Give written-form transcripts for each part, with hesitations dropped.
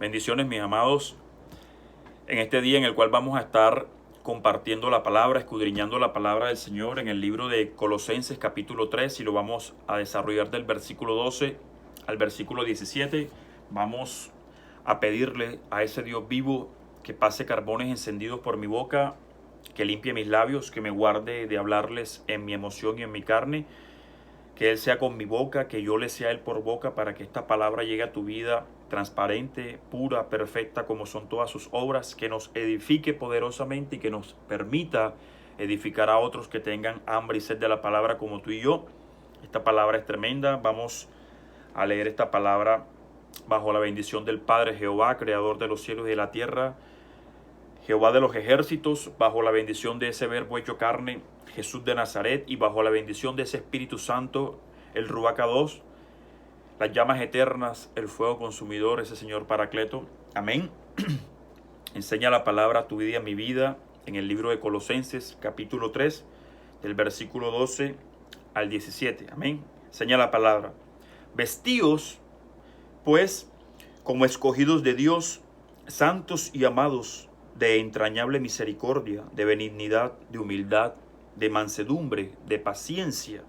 Bendiciones, mis amados, en este día en el cual vamos a estar compartiendo la palabra, escudriñando la palabra del Señor en el libro de Colosenses capítulo 3 y lo vamos a desarrollar del versículo 12 al versículo 17. Vamos a pedirle a ese Dios vivo que pase carbones encendidos por mi boca, que limpie mis labios, que me guarde de hablarles en mi emoción y en mi carne, que Él sea con mi boca, que yo le sea Él por boca, para que esta palabra llegue a tu vida transparente, pura, perfecta, como son todas sus obras, que nos edifique poderosamente y que nos permita edificar a otros que tengan hambre y sed de la palabra como tú y yo. Esta palabra es tremenda. Vamos a leer esta palabra bajo la bendición del Padre Jehová, creador de los cielos y de la tierra, Jehová de los ejércitos, bajo la bendición de ese verbo hecho carne, Jesús de Nazaret, y bajo la bendición de ese Espíritu Santo, el Ruach Kadosh, las llamas eternas, el fuego consumidor, ese Señor Paracleto. Amén. Enseña la palabra a tu vida y a mi vida en el libro de Colosenses, capítulo 3, del versículo 12 al 17. Amén. Enseña la palabra. Vestíos, pues, como escogidos de Dios, santos y amados, de entrañable misericordia, de benignidad, de humildad, de mansedumbre, de paciencia,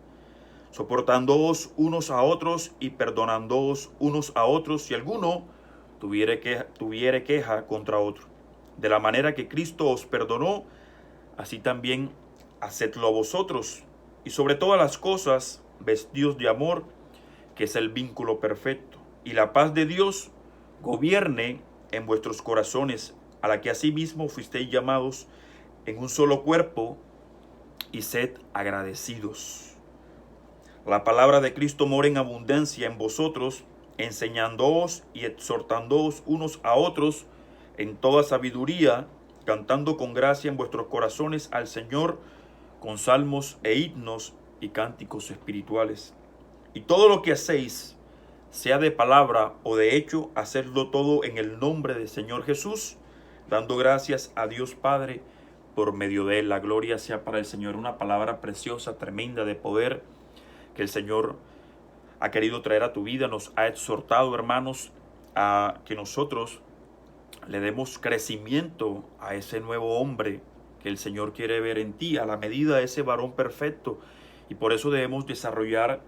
soportándoos unos a otros y perdonándoos unos a otros si alguno tuviere queja contra otro. De la manera que Cristo os perdonó, así también hacedlo vosotros. Y sobre todas las cosas, vestíos de amor, que es el vínculo perfecto. Y la paz de Dios gobierne en vuestros corazones, a la que asimismo fuisteis llamados en un solo cuerpo, y sed agradecidos. La palabra de Cristo mora en abundancia en vosotros, enseñándoos y exhortándoos unos a otros en toda sabiduría, cantando con gracia en vuestros corazones al Señor con salmos e himnos y cánticos espirituales. Y todo lo que hacéis, sea de palabra o de hecho, hacedlo todo en el nombre del Señor Jesús, dando gracias a Dios Padre por medio de Él. La gloria sea para el Señor. Una palabra preciosa, tremenda, de poder, que el Señor ha querido traer a tu vida. Nos ha exhortado, hermanos, a que nosotros le demos crecimiento a ese nuevo hombre que el Señor quiere ver en ti, a la medida de ese varón perfecto. Y por eso debemos desarrollar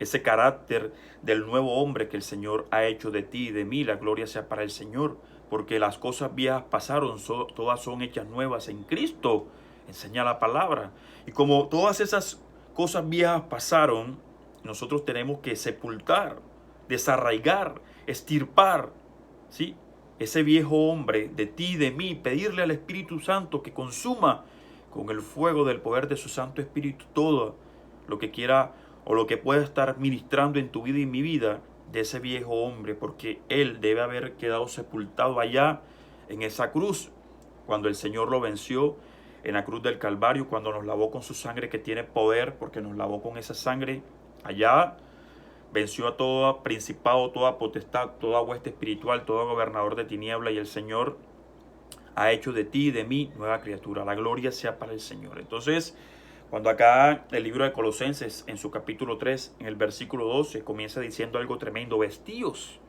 ese carácter del nuevo hombre que el Señor ha hecho de ti y de mí. La gloria sea para el Señor, porque las cosas viejas pasaron, todas son hechas nuevas en Cristo. Enseña la palabra. Y como todas esas cosas viejas pasaron, nosotros tenemos que sepultar, desarraigar, extirpar, ¿sí?, ese viejo hombre de ti y de mí, pedirle al Espíritu Santo que consuma con el fuego del poder de su Santo Espíritu todo lo que quiera o lo que pueda estar ministrando en tu vida y en mi vida de ese viejo hombre, porque él debe haber quedado sepultado allá en esa cruz, cuando el Señor lo venció en la cruz del Calvario, cuando nos lavó con su sangre que tiene poder, porque nos lavó con esa sangre. Allá venció a todo principado, toda potestad, toda hueste espiritual, todo gobernador de tiniebla, y el Señor ha hecho de ti y de mí nueva criatura. La gloria sea para el Señor. Entonces, cuando acá el libro de Colosenses, en su capítulo 3, en el versículo 12, comienza diciendo algo tremendo: vestíos,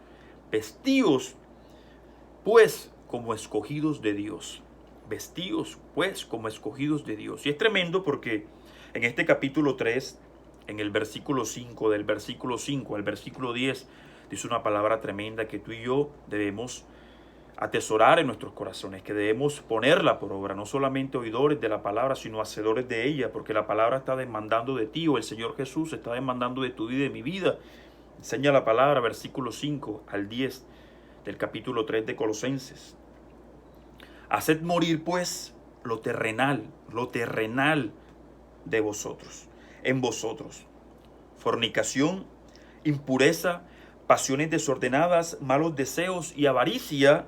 pues, como escogidos de Dios. Vestíos, pues, como escogidos de Dios. Y es tremendo porque en este capítulo 3, en el versículo 5, del versículo 5 al versículo 10, dice una palabra tremenda que tú y yo debemos atesorar en nuestros corazones, que debemos ponerla por obra, no solamente oidores de la palabra, sino hacedores de ella, porque la palabra está demandando de ti, o el Señor Jesús está demandando de tu vida y de mi vida. Enseña la palabra, versículo 5 al 10 del capítulo 3 de Colosenses. Haced morir, pues, lo terrenal de vosotros, en vosotros: fornicación, impureza, pasiones desordenadas, malos deseos y avaricia,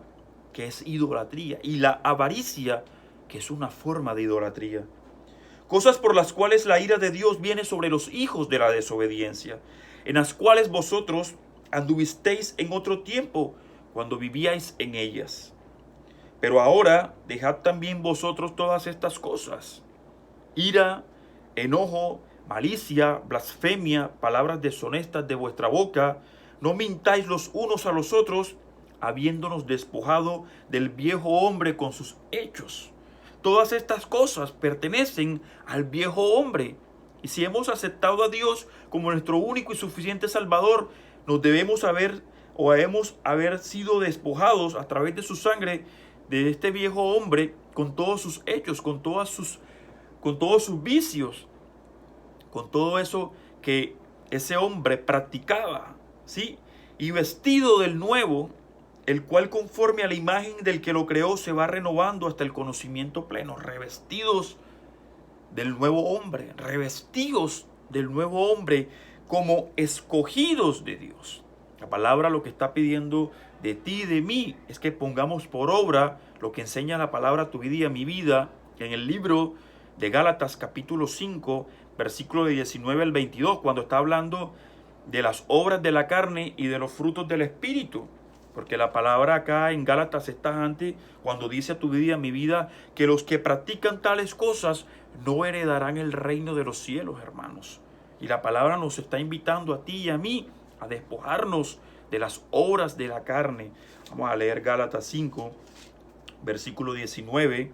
que es idolatría, y la avaricia, que es una forma de idolatría. Cosas por las cuales la ira de Dios viene sobre los hijos de la desobediencia, en las cuales vosotros anduvisteis en otro tiempo, cuando vivíais en ellas. Pero ahora dejad también vosotros todas estas cosas: ira, enojo, malicia, blasfemia, palabras deshonestas de vuestra boca. No mintáis los unos a los otros, habiéndonos despojado del viejo hombre con sus hechos. Todas estas cosas pertenecen al viejo hombre. Y si hemos aceptado a Dios como nuestro único y suficiente Salvador, nos debemos haber sido despojados a través de su sangre de este viejo hombre con todos sus hechos, con todos sus vicios, con todo eso que ese hombre practicaba, ¿sí? Y vestido del nuevo, el cual conforme a la imagen del que lo creó se va renovando hasta el conocimiento pleno, revestidos del nuevo hombre, revestidos del nuevo hombre como escogidos de Dios. La palabra lo que está pidiendo de ti y de mí es que pongamos por obra lo que enseña la palabra a tu vida y a mi vida en el libro de Gálatas capítulo 5, versículo de 19 al 22, cuando está hablando de las obras de la carne y de los frutos del Espíritu. Porque la palabra acá en Gálatas está antes, cuando dice a tu vida y a mi vida, que los que practican tales cosas no heredarán el reino de los cielos, hermanos. Y la palabra nos está invitando a ti y a mí a despojarnos de las obras de la carne. Vamos a leer Gálatas 5, versículo 19.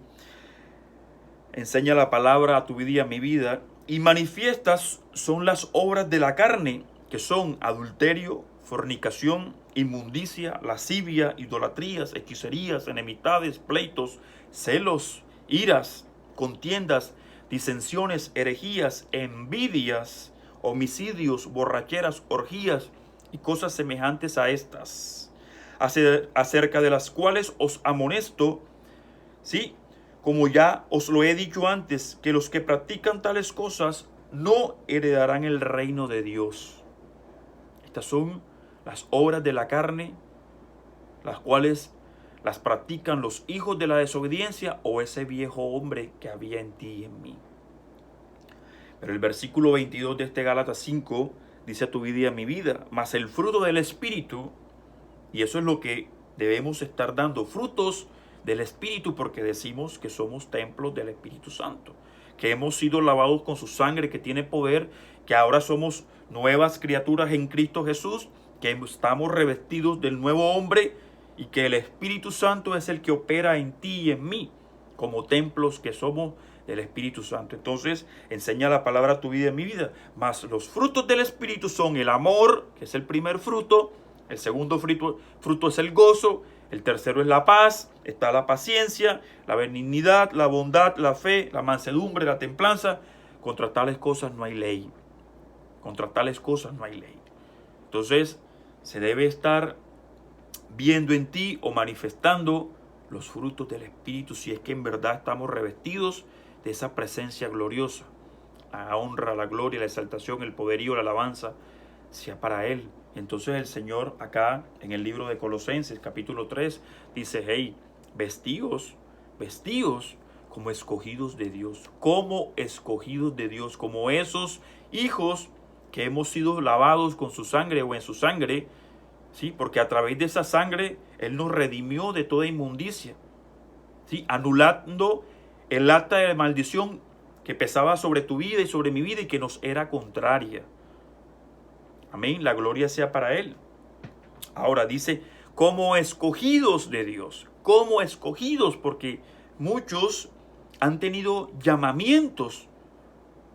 Enseña la palabra a tu vida y a mi vida. Y manifiestas son las obras de la carne, que son adulterio, fornicación, inmundicia, lascivia, idolatrías, hechicerías, enemistades, pleitos, celos, iras, contiendas, disensiones, herejías, envidias, homicidios, borracheras, orgías y cosas semejantes a estas, acerca de las cuales os amonesto, ¿sí? Como ya os lo he dicho antes, que los que practican tales cosas no heredarán el reino de Dios. Estas son las obras de la carne, las cuales las practican los hijos de la desobediencia o ese viejo hombre que había en ti y en mí. Pero el versículo 22 de este Gálatas 5 dice a tu vida y a mi vida, mas el fruto del Espíritu, y eso es lo que debemos estar dando, frutos del Espíritu, porque decimos que somos templos del Espíritu Santo, que hemos sido lavados con su sangre que tiene poder, que ahora somos nuevas criaturas en Cristo Jesús, que estamos revestidos del nuevo hombre y que el Espíritu Santo es el que opera en ti y en mí como templos que somos del Espíritu Santo. Entonces enseña la palabra a tu vida y a mi vida. Mas los frutos del Espíritu son el amor, que es el primer fruto, el segundo fruto es el gozo, el tercero es la paz, está la paciencia, la benignidad, la bondad, la fe, la mansedumbre, la templanza. Contra tales cosas no hay ley. Contra tales cosas no hay ley. Entonces se debe estar viendo en ti o manifestando los frutos del Espíritu si es que en verdad estamos revestidos de esa presencia gloriosa. La honra, la gloria, la exaltación, el poderío, la alabanza sea para Él. Entonces el Señor acá en el libro de Colosenses capítulo 3 dice, hey, vestíos como escogidos de Dios, como escogidos de Dios, como esos hijos que hemos sido lavados con su sangre o en su sangre, ¿sí? Porque a través de esa sangre Él nos redimió de toda inmundicia, ¿sí? Anulando el acta de maldición que pesaba sobre tu vida y sobre mi vida y que nos era contraria. Amén, la gloria sea para Él. Ahora dice, como escogidos de Dios, como escogidos, porque muchos han tenido llamamientos,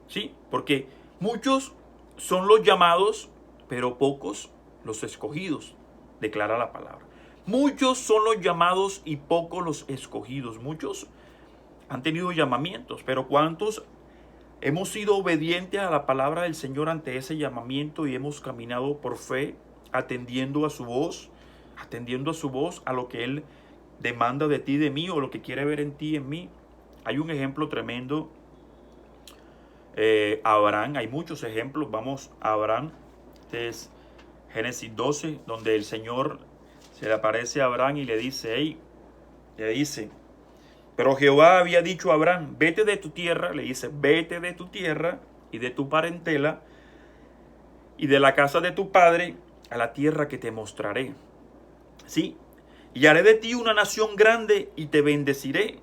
¿sí? Porque muchos son los llamados, pero pocos los escogidos, declara la palabra. Muchos son los llamados y pocos los escogidos. Muchos han tenido llamamientos, pero ¿cuántos hemos sido obedientes a la palabra del Señor ante ese llamamiento y hemos caminado por fe, atendiendo a su voz, a lo que Él demanda de ti y de mí, o lo que quiere ver en ti y en mí? Hay un ejemplo tremendo, Abraham, hay muchos ejemplos. Vamos a Abraham, este es Génesis 12, donde el Señor se le aparece a Abraham y le dice, pero Jehová había dicho a Abraham, vete de tu tierra, le dice, vete de tu tierra y de tu parentela y de la casa de tu padre a la tierra que te mostraré. Sí, y haré de ti una nación grande y te bendeciré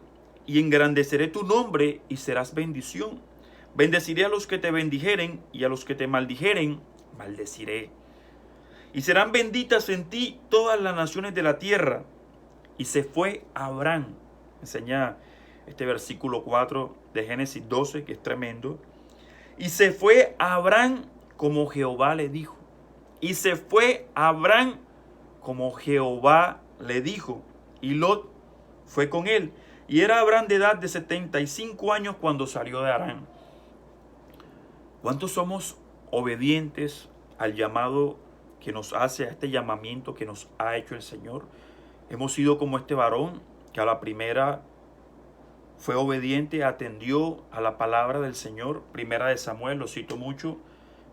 y engrandeceré tu nombre y serás bendición. Bendeciré a los que te bendijeren y a los que te maldijeren, maldeciré. y serán benditas en ti todas las naciones de la tierra. Y se fue Abraham. Enseña este versículo 4 de Génesis 12, que es tremendo. Y se fue Abraham como Jehová le dijo. Y se fue Abraham como Jehová le dijo. Y Lot fue con él. Y era Abraham de edad de 75 años cuando salió de Harán. ¿Cuántos somos obedientes al llamado que nos hace, a este llamamiento que nos ha hecho el Señor? Hemos sido como este varón que a la primera fue obediente, atendió a la palabra del Señor. Primera de Samuel, lo cito mucho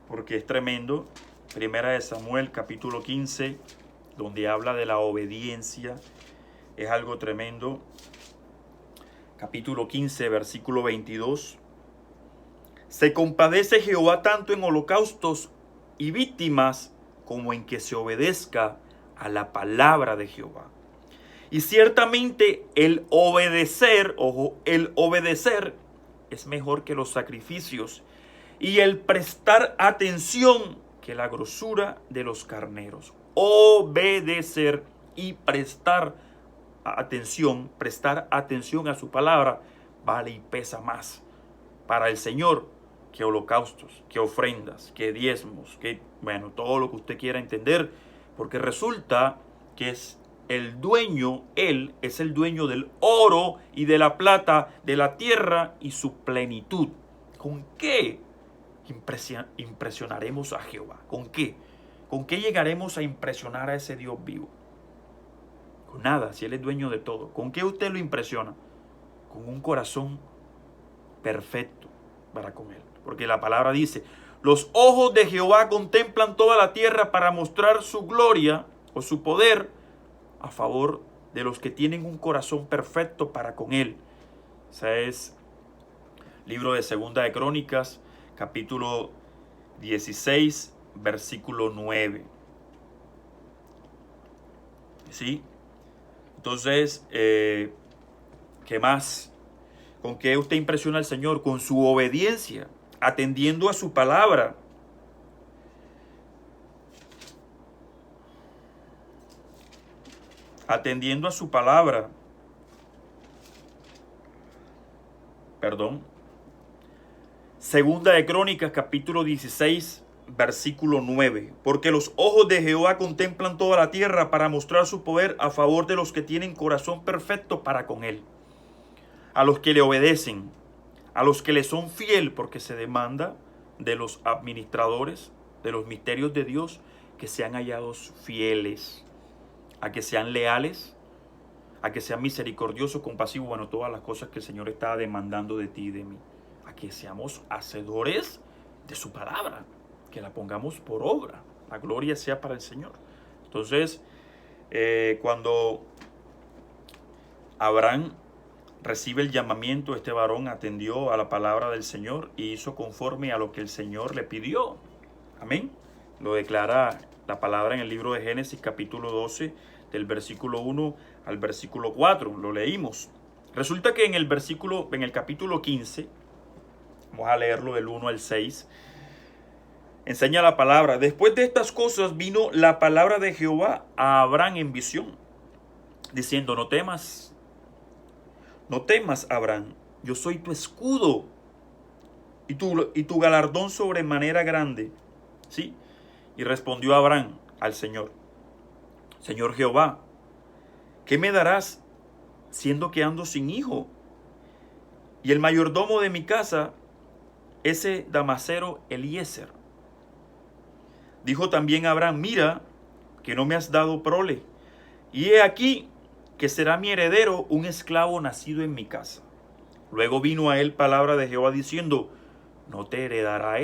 porque es tremendo. Primera de Samuel, capítulo 15, donde habla de la obediencia. Es algo tremendo. Capítulo 15, versículo 22. Se compadece Jehová tanto en holocaustos y víctimas como en que se obedezca a la palabra de Jehová. Y ciertamente el obedecer, ojo, el obedecer es mejor que los sacrificios y el prestar atención que la grosura de los carneros. Obedecer y prestar atención a su palabra vale y pesa más para el Señor que holocaustos, que ofrendas, que diezmos, que bueno, todo lo que usted quiera entender, porque resulta que es el dueño, Él es el dueño del oro y de la plata, de la tierra y su plenitud. ¿Con qué impresionaremos a Jehová? ¿Con qué? ¿Con qué llegaremos a impresionar a ese Dios vivo? Con nada, si Él es dueño de todo. ¿Con qué usted lo impresiona? Con un corazón perfecto para con Él. Porque la palabra dice, los ojos de Jehová contemplan toda la tierra para mostrar su gloria o su poder a favor de los que tienen un corazón perfecto para con Él. Ese es libro de Segunda de Crónicas, capítulo 16, versículo 9. ¿Sí? Entonces, ¿qué más? ¿Con qué usted impresiona al Señor? Con su obediencia, atendiendo a su palabra. Atendiendo a su palabra. Perdón. Segunda de Crónicas, capítulo 16, versículo 9. Porque los ojos de Jehová contemplan toda la tierra para mostrar su poder a favor de los que tienen corazón perfecto para con Él. A los que le obedecen, a los que le son fiel, porque se demanda de los administradores de los misterios de Dios que sean hallados fieles, a que sean leales, a que sean misericordiosos, compasivos, bueno, todas las cosas que el Señor está demandando de ti y de mí, a que seamos hacedores de su palabra, que la pongamos por obra, la gloria sea para el Señor. Entonces, cuando Abraham recibe el llamamiento, este varón atendió a la palabra del Señor y hizo conforme a lo que el Señor le pidió. Amén. Lo declara la palabra en el libro de Génesis, capítulo 12, del versículo 1 al versículo 4. Lo leímos. Resulta que en el capítulo 15, vamos a leerlo del 1 al 6, enseña la palabra. Después de estas cosas vino la palabra de Jehová a Abraham en visión, diciendo, no temas, Abraham, yo soy tu escudo y tu galardón sobremanera grande. ¿Sí? Y respondió Abraham al Señor, Señor Jehová, ¿qué me darás siendo que ando sin hijo? Y el mayordomo de mi casa, ese damasero Eliezer. Dijo también Abraham, mira que no me has dado prole, y he aquí que será mi heredero un esclavo nacido en mi casa. Luego vino a él palabra de Jehová diciendo, no te heredará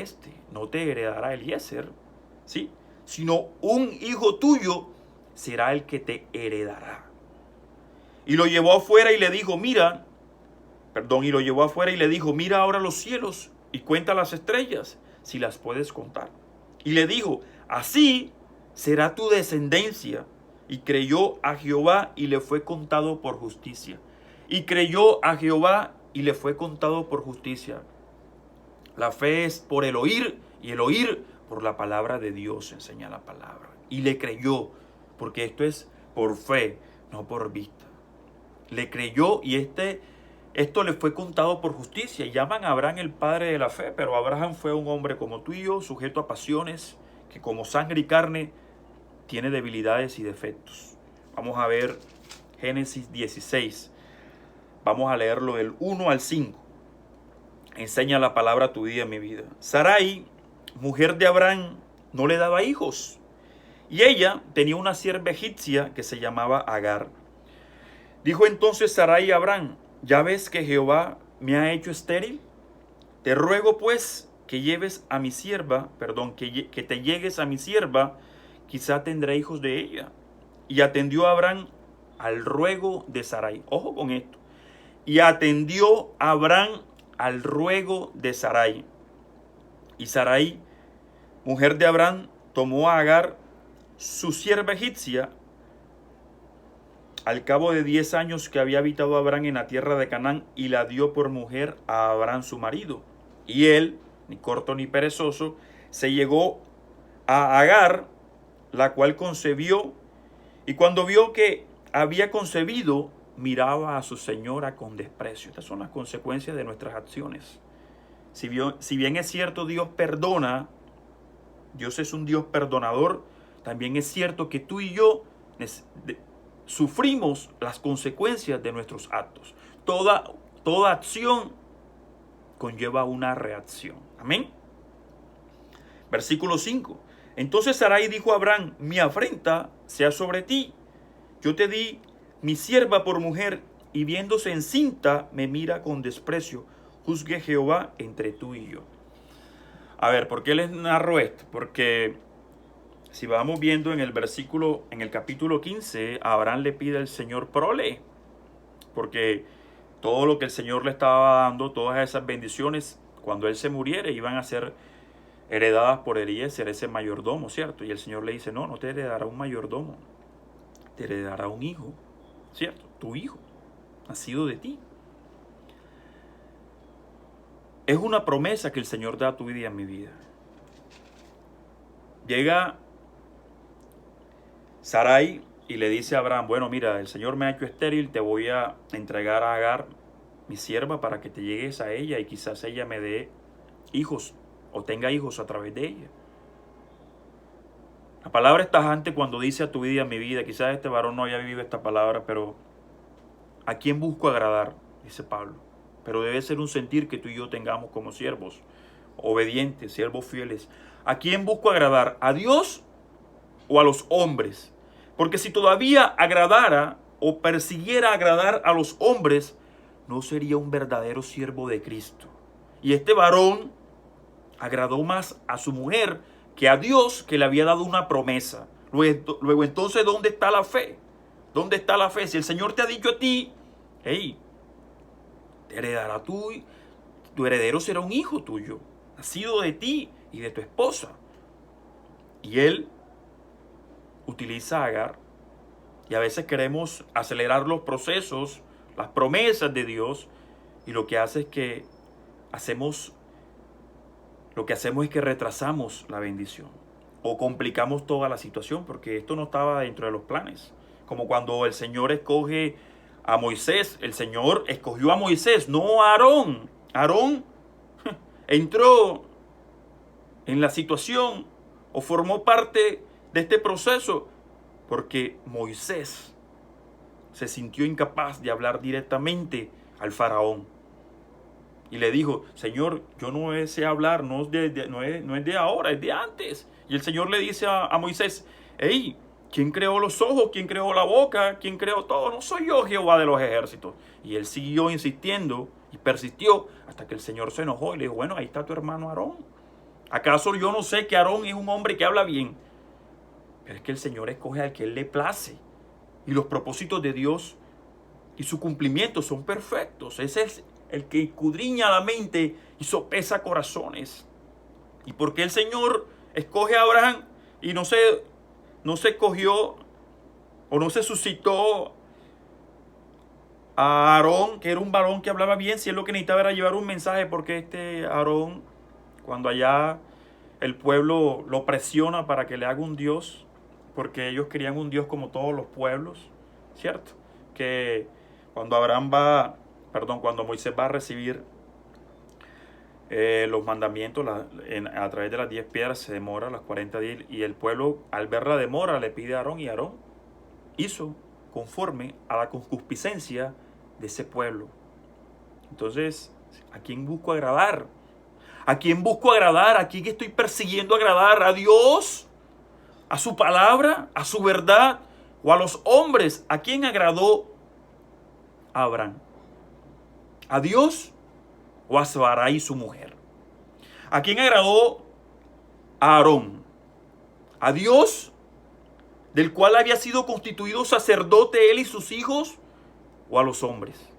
no te heredará Eliezer, ¿sí? Sino un hijo tuyo será el que te heredará. Y lo llevó afuera y le dijo, mira ahora los cielos y cuenta las estrellas, si las puedes contar. Y le dijo, así será tu descendencia. Y creyó a Jehová y le fue contado por justicia. Y creyó a Jehová y le fue contado por justicia. La fe es por el oír y el oír por la palabra de Dios, enseña la palabra. y le creyó, porque esto es por fe, no por vista. Le creyó y esto le fue contado por justicia. Y llaman a Abraham el padre de la fe, pero Abraham fue un hombre como tú y yo, sujeto a pasiones, que como sangre y carne tiene debilidades y defectos. Vamos a ver Génesis 16. Vamos a leerlo del 1 al 5. Enseña la palabra a tu vida, mi vida. Sarai, mujer de Abraham, no le daba hijos. Y ella tenía una sierva egipcia que se llamaba Agar. Dijo entonces Sarai a Abraham: ¿ya ves que Jehová me ha hecho estéril? Te ruego pues que lleves a mi sierva, que te llegues a mi sierva, quizá tendré hijos de ella. Y atendió Abraham al ruego de Sarai. Ojo con esto. Y atendió Abraham al ruego de Sarai. Y Sarai, mujer de Abraham, tomó a Agar, su sierva egipcia, al cabo de 10 años que había habitado Abraham en la tierra de Canaán, y la dio por mujer a Abraham su marido. Y él, ni corto ni perezoso, se llegó a Agar, la cual concebió, y cuando vio que había concebido, miraba a su señora con desprecio. Estas son las consecuencias de nuestras acciones. Si bien es cierto, Dios perdona, Dios es un Dios perdonador, también es cierto que tú y yo sufrimos las consecuencias de nuestros actos. Toda acción conlleva una reacción. Amén. Versículo 5. Entonces Sarai dijo a Abraham: mi afrenta sea sobre ti. Yo te di mi sierva por mujer, y viéndose encinta me mira con desprecio. Juzgue Jehová entre tú y yo. A ver, ¿por qué les narro esto? Porque si vamos viendo en el capítulo 15, Abraham le pide al Señor prole, porque todo lo que el Señor le estaba dando, todas esas bendiciones, cuando él se muriera, iban a ser heredadas por Eliezer, ese mayordomo, ¿cierto? Y el Señor le dice: no te heredará un mayordomo, te heredará un hijo, ¿cierto? Tu hijo, nacido de ti. Es una promesa que el Señor da a tu vida y a mi vida. Llega Sarai y le dice a Abraham: bueno, mira, el Señor me ha hecho estéril, te voy a entregar a Agar, mi sierva, para que te llegues a ella y quizás ella me dé hijos o tenga hijos a través de ella. La palabra es tajante cuando dice a tu vida y a mi vida. Quizás este varón no haya vivido esta palabra, pero ¿a quién busco agradar? Dice Pablo. Pero debe ser un sentir que tú y yo tengamos como siervos obedientes, siervos fieles. ¿A quién busco agradar? ¿A Dios o a los hombres? Porque si todavía agradara o persiguiera agradar a los hombres, no sería un verdadero siervo de Cristo. Y este varón agradó más a su mujer que a Dios, que le había dado una promesa. Luego entonces, ¿dónde está la fe? ¿Dónde está la fe? Si el Señor te ha dicho a ti: hey, te heredará tu heredero será un hijo tuyo, nacido de ti y de tu esposa. Y él utiliza a Agar. Y a veces queremos acelerar los procesos, las promesas de Dios, y lo que hace es que hacemos es que retrasamos la bendición o complicamos toda la situación, porque esto no estaba dentro de los planes. Como cuando el Señor escoge a Moisés, el Señor escogió a Moisés, no a Aarón. Aarón entró en la situación o formó parte de este proceso porque Moisés se sintió incapaz de hablar directamente al faraón. Y le dijo: Señor, yo no sé hablar, no es de ahora, es de antes. Y el Señor le dice a Moisés: hey, ¿quién creó los ojos? ¿Quién creó la boca? ¿Quién creó todo? No soy yo, Jehová de los ejércitos. Y él siguió insistiendo y persistió hasta que el Señor se enojó y le dijo: bueno, ahí está tu hermano Aarón. ¿Acaso yo no sé que Aarón es un hombre que habla bien? Pero es que el Señor escoge al que él le place. Y los propósitos de Dios y su cumplimiento son perfectos. Ese es el que escudriña la mente y sopesa corazones. ¿Y por qué el Señor escoge a Abraham y no se escogió o no se suscitó a Aarón, que era un varón que hablaba bien, si él lo que necesitaba era llevar un mensaje? Porque este Aarón, cuando allá el pueblo lo presiona para que le haga un Dios, porque ellos querían un Dios como todos los pueblos, ¿cierto? Que cuando cuando Moisés va a recibir los mandamientos a través de las 10 piedras, se demora las 40 días, y el pueblo, al ver la demora, le pide a Aarón, y Aarón hizo conforme a la concupiscencia de ese pueblo. Entonces, ¿a quién busco agradar? ¿A quién busco agradar? ¿A quién estoy persiguiendo agradar? ¿A Dios? ¿A su palabra? ¿A su verdad? ¿O a los hombres? ¿A quién agradó a Abraham? ¿A Dios o a Sarai, su mujer? ¿A quién agradó a Aarón? ¿A Dios, del cual había sido constituido sacerdote él y sus hijos, o a los hombres?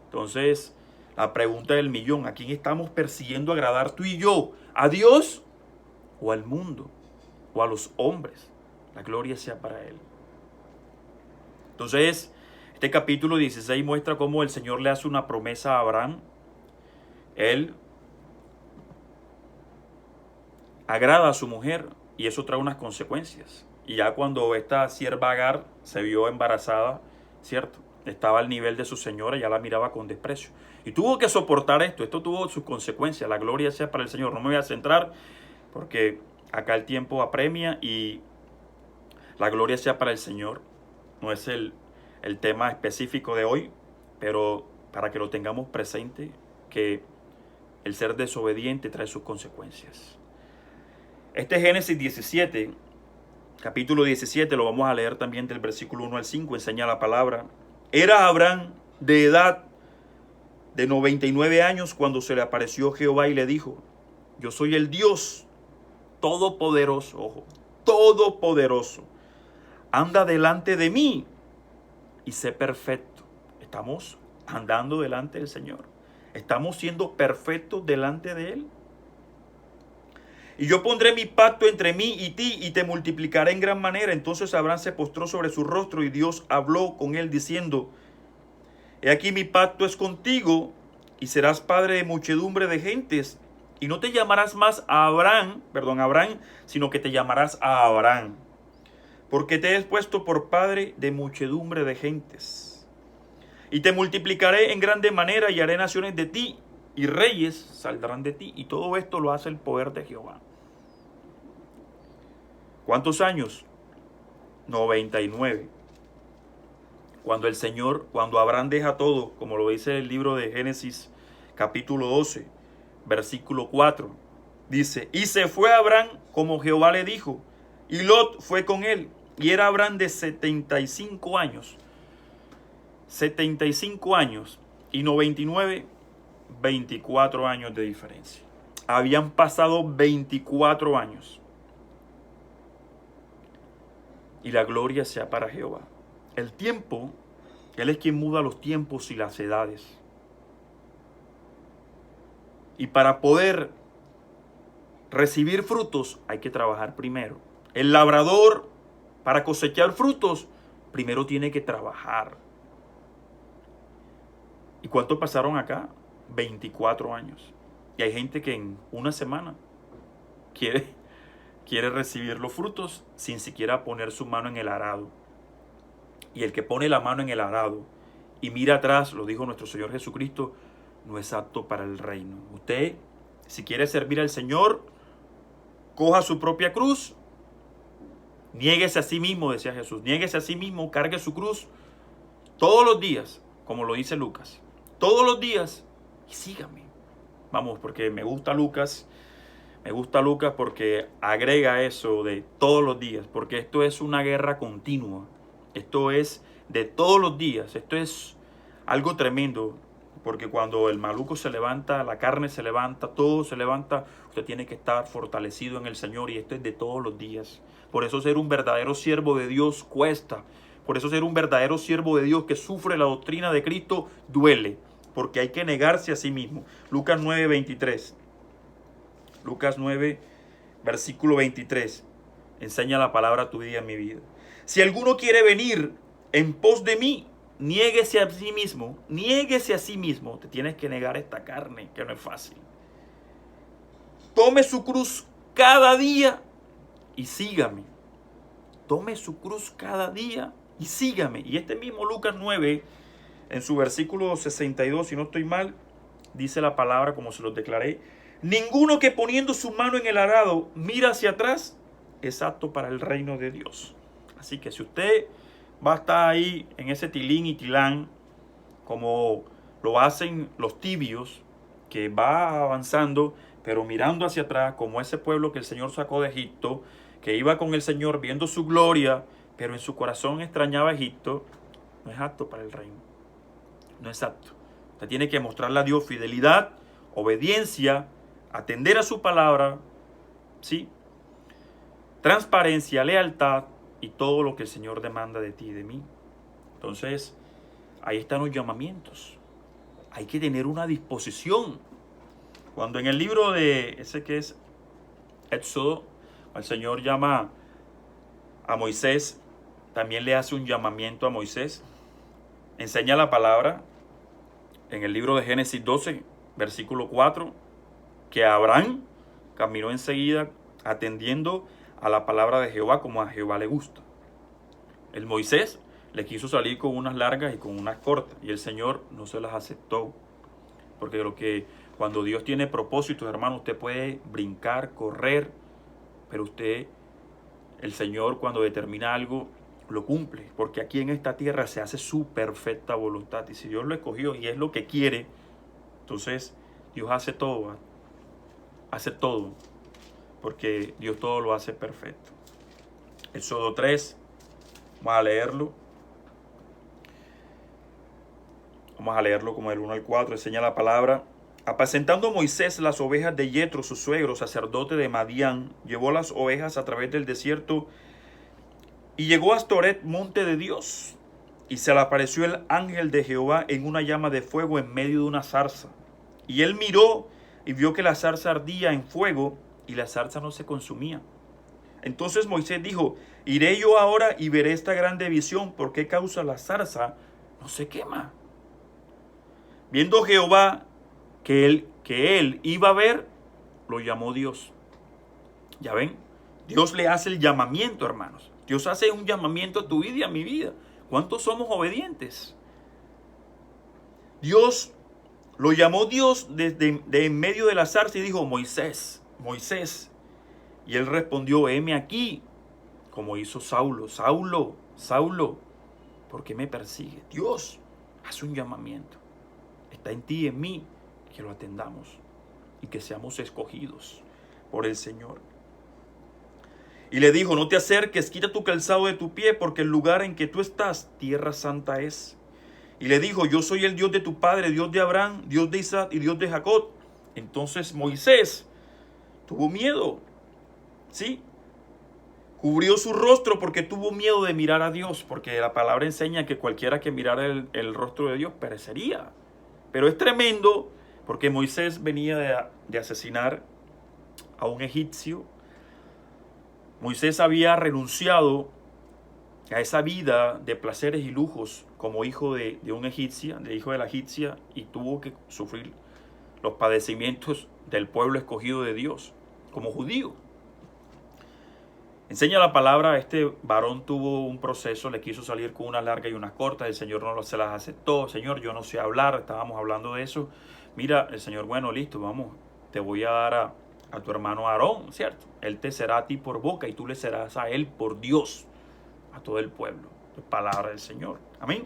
Entonces, la pregunta del millón: ¿a quién estamos persiguiendo agradar tú y yo? ¿A Dios o al mundo o a los hombres? La gloria sea para él. Entonces, este capítulo 16 muestra cómo el Señor le hace una promesa a Abraham. Él agrada a su mujer y eso trae unas consecuencias. Y ya cuando esta sierva Agar se vio embarazada, ¿cierto? Estaba al nivel de su señora, ya la miraba con desprecio. Y tuvo que soportar esto. Esto tuvo sus consecuencias. La gloria sea para el Señor. No me voy a centrar porque acá el tiempo apremia y la gloria sea para el Señor. No es el tema específico de hoy, pero para que lo tengamos presente, que el ser desobediente trae sus consecuencias. Este Génesis 17, capítulo 17, lo vamos a leer también del versículo 1 al 5, enseña la palabra. Era Abraham de edad de 99 años cuando se le apareció Jehová y le dijo: yo soy el Dios todopoderoso, ojo, todopoderoso. Anda delante de mí y sé perfecto. Estamos andando delante del Señor. Estamos siendo perfectos delante de Él. Y yo pondré mi pacto entre mí y ti y te multiplicaré en gran manera. Entonces Abraham se postró sobre su rostro y Dios habló con él diciendo: he aquí mi pacto es contigo y serás padre de muchedumbre de gentes. Y no te llamarás más Abraham, sino que te llamarás a Abraham, porque te he puesto por padre de muchedumbre de gentes. Y te multiplicaré en grande manera y haré naciones de ti, y reyes saldrán de ti. Y todo esto lo hace el poder de Jehová. ¿Cuántos años? 99. Cuando Abraham deja todo, como lo dice el libro de Génesis capítulo 12, versículo 4, dice: y se fue Abraham como Jehová le dijo, y Lot fue con él, y era Abraham de 75 años. 75 años y 99, 24 años de diferencia. Habían pasado 24 años. Y la gloria sea para Jehová. El tiempo, Él es quien muda los tiempos y las edades. Y para poder recibir frutos hay que trabajar primero. El labrador, para cosechar frutos, primero tiene que trabajar. ¿Y cuánto pasaron acá? 24 años. Y hay gente que en una semana quiere recibir los frutos sin siquiera poner su mano en el arado. Y el que pone la mano en el arado y mira atrás, lo dijo nuestro Señor Jesucristo, no es apto para el reino. Usted, si quiere servir al Señor, coja su propia cruz, niéguese a sí mismo, decía Jesús, niéguese a sí mismo, cargue su cruz todos los días, como lo dice Lucas, todos los días, y sígame. Vamos, porque me gusta Lucas porque agrega eso de todos los días, porque esto es una guerra continua, esto es de todos los días, esto es algo tremendo, porque cuando el maluco se levanta, la carne se levanta, todo se levanta, usted tiene que estar fortalecido en el Señor, y esto es de todos los días. Por eso ser un verdadero siervo de Dios cuesta, por eso ser un verdadero siervo de Dios que sufre la doctrina de Cristo duele, porque hay que negarse a sí mismo. Lucas 9, 23. Lucas 9, versículo 23. Enseña la palabra a tu vida y a mi vida. Si alguno quiere venir en pos de mí, niéguese a sí mismo. Niéguese a sí mismo. Te tienes que negar esta carne, que no es fácil. Tome su cruz cada día y sígame. tome su cruz cada día y sígame. Y este mismo Lucas 9, en su versículo 62, si no estoy mal, dice la palabra como se los declaré: ninguno que poniendo su mano en el arado mira hacia atrás es apto para el reino de Dios. Así que si usted va a estar ahí en ese tilín y tilán, como lo hacen los tibios, que va avanzando, pero mirando hacia atrás, como ese pueblo que el Señor sacó de Egipto, que iba con el Señor viendo su gloria, pero en su corazón extrañaba Egipto, no es apto para el reino. No es apto. Usted tiene que mostrarle a Dios fidelidad, obediencia, atender a su palabra, ¿sí? Transparencia, lealtad y todo lo que el Señor demanda de ti y de mí. Entonces, ahí están los llamamientos. Hay que tener una disposición. Cuando en el libro de ese que es Éxodo, el Señor llama a Moisés, también le hace un llamamiento a Moisés. Enseña la palabra en el libro de Génesis 12, versículo 4, que Abraham caminó enseguida atendiendo a la palabra de Jehová como a Jehová le gusta. El Moisés le quiso salir con unas largas y con unas cortas, y el Señor no se las aceptó. Porque cuando Dios tiene propósitos, hermano, usted puede brincar, correr, pero el Señor, cuando determina algo, lo cumple. Porque aquí en esta tierra se hace su perfecta voluntad. Y si Dios lo escogió y es lo que quiere, entonces Dios hace todo. Hace todo. Porque Dios todo lo hace perfecto. Éxodo 3, vamos a leerlo. Vamos a leerlo como del 1 al 4, enseña la palabra. Apacentando Moisés las ovejas de Yetro, su suegro, sacerdote de Madián, llevó las ovejas a través del desierto y llegó a Astoret, monte de Dios. Y se le apareció el ángel de Jehová en una llama de fuego en medio de una zarza. Y él miró y vio que la zarza ardía en fuego y la zarza no se consumía. Entonces Moisés dijo: iré yo ahora y veré esta grande visión, ¿por qué causa la zarza no se quema? Viendo Jehová que él iba a ver, lo llamó Dios. Ya ven, Dios le hace el llamamiento, hermanos. Dios hace un llamamiento a tu vida y a mi vida. ¿Cuántos somos obedientes? Lo llamó Dios de en medio de la zarza y dijo: Moisés, Moisés. Y él respondió: heme aquí. Como hizo Saulo: Saulo, Saulo, ¿por qué me persigue? Dios hace un llamamiento. Está en ti y en mí que lo atendamos y que seamos escogidos por el Señor. Y le dijo: no te acerques, quita tu calzado de tu pie, porque el lugar en que tú estás, tierra santa es. Y le dijo: yo soy el Dios de tu padre, Dios de Abraham, Dios de Isaac y Dios de Jacob. Entonces Moisés tuvo miedo, ¿sí? Cubrió su rostro porque tuvo miedo de mirar a Dios, porque la palabra enseña que cualquiera que mirara el rostro de Dios perecería. Pero es tremendo porque Moisés venía de asesinar a un egipcio. Moisés había renunciado a esa vida de placeres y lujos como hijo de un egipcia, de hijo de la egipcia, y tuvo que sufrir los padecimientos del pueblo escogido de Dios como judío. Enseña la palabra, este varón tuvo un proceso, le quiso salir con unas largas y unas cortas, el Señor no se las aceptó. Señor, yo no sé hablar, estábamos hablando de eso. Mira, el Señor, bueno, listo, vamos, te voy a dar a tu hermano Aarón, ¿cierto? Él te será a ti por boca y tú le serás a él por Dios, a todo el pueblo. Es palabra del Señor. Amén.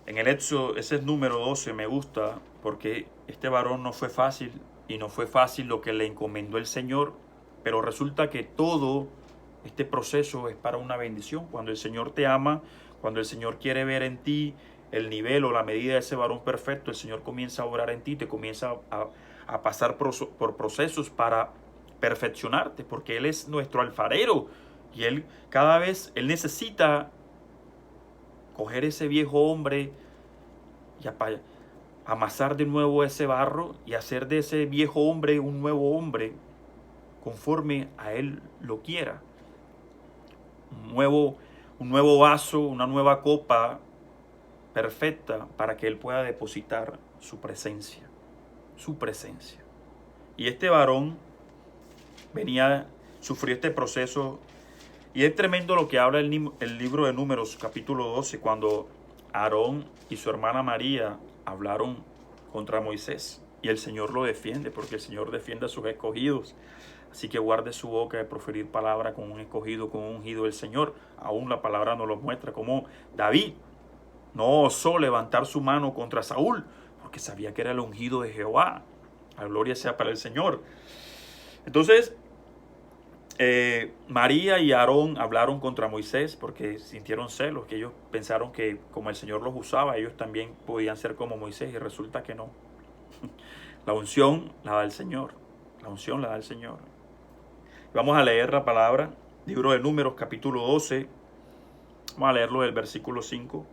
En el Éxodo, ese es número 12, me gusta, porque este varón no fue fácil, y no fue fácil lo que le encomendó el Señor. Pero resulta que todo este proceso es para una bendición. Cuando el Señor te ama, cuando el Señor quiere ver en ti el nivel o la medida de ese varón perfecto, el Señor comienza a obrar en ti, te comienza a pasar por procesos para perfeccionarte, porque Él es nuestro alfarero y Él cada vez, Él necesita coger ese viejo hombre y amasar de nuevo ese barro y hacer de ese viejo hombre un nuevo hombre, conforme a Él lo quiera. Un nuevo vaso, una nueva copa perfecta para que Él pueda depositar su presencia. Su presencia. Y este varón sufrió este proceso Y es tremendo lo que habla el libro de Números, capítulo 12, cuando Aarón y su hermana María hablaron contra Moisés. Y el Señor lo defiende, porque el Señor defiende a sus escogidos. Así que guarde su boca de proferir palabra con un escogido, con un ungido del Señor. Aún la palabra nos lo muestra, como David no osó levantar su mano contra Saúl, porque sabía que era el ungido de Jehová. La gloria sea para el Señor. Entonces, María y Aarón hablaron contra Moisés porque sintieron celos, que ellos pensaron que como el Señor los usaba, ellos también podían ser como Moisés, y resulta que no. La unción la da el Señor. La unción la da el Señor. Vamos a leer la palabra, libro de Números, capítulo 12. Vamos a leerlo del versículo 5.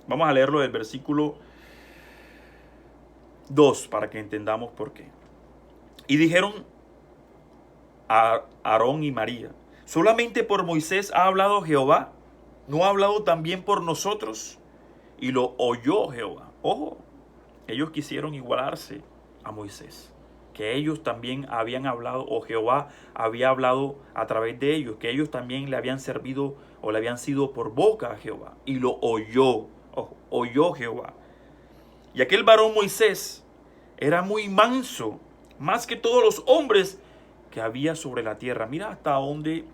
Vamos a leerlo del versículo 2 para que entendamos por qué. Y dijeron a Aarón y María: ¿solamente por Moisés ha hablado Jehová? ¿No ha hablado también por nosotros? Y lo oyó Jehová. Ojo, ellos quisieron igualarse a Moisés, que ellos también habían hablado, o Jehová había hablado a través de ellos, que ellos también le habían servido o le habían sido por boca a Jehová. Y lo oyó, ojo, oyó Jehová. Y aquel varón Moisés era muy manso, más que todos los hombres que había sobre la tierra. Mira hasta dónde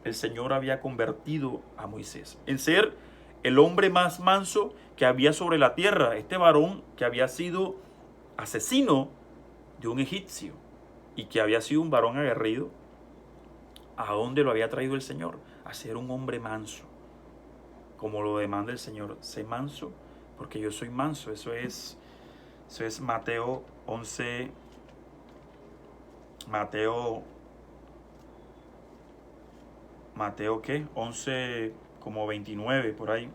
el Señor había convertido a Moisés, en ser el hombre más manso que había sobre la tierra. Este varón que había sido asesino de un egipcio y que había sido un varón aguerrido, ¿a dónde lo había traído el Señor? A ser un hombre manso, como lo demanda el Señor. Sé manso, porque yo soy manso. Eso es Mateo 11. Mateo ¿qué? 11 como 29 por ahí.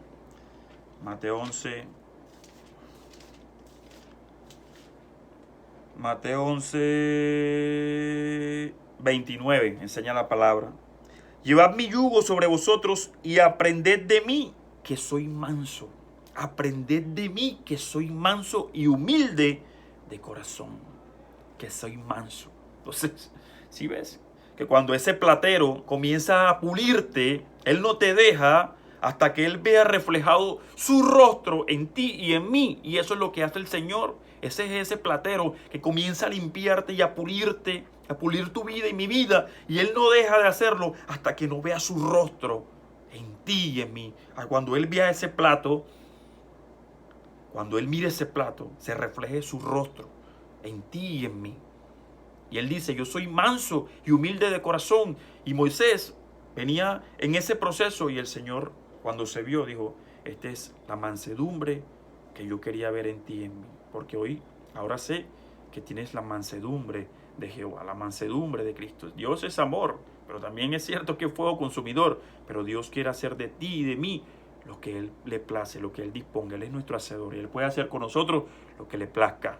Mateo 11 29 enseña la palabra. Llevad mi yugo sobre vosotros y aprended de mí, que soy manso. Aprended de mí, que soy manso y humilde de corazón. Que soy manso. Entonces, ¿sí ves? Que cuando ese platero comienza a pulirte, él no te deja hasta que él vea reflejado su rostro en ti y en mí. Y eso es lo que hace el Señor. Ese es ese platero que comienza a limpiarte y a pulirte, a pulir tu vida y mi vida. Y él no deja de hacerlo hasta que no vea su rostro en ti y en mí. Cuando él vea ese plato, cuando él mire ese plato, se refleje su rostro en ti y en mí. Y él dice: yo soy manso y humilde de corazón. Y Moisés venía en ese proceso, y el Señor, cuando se vio, dijo: esta es la mansedumbre que yo quería ver en ti y en mí. Porque ahora sé que tienes la mansedumbre de Jehová, la mansedumbre de Cristo. Dios es amor, pero también es cierto que es fuego consumidor. Pero Dios quiere hacer de ti y de mí lo que Él le place, lo que Él disponga. Él es nuestro hacedor y Él puede hacer con nosotros lo que le plazca.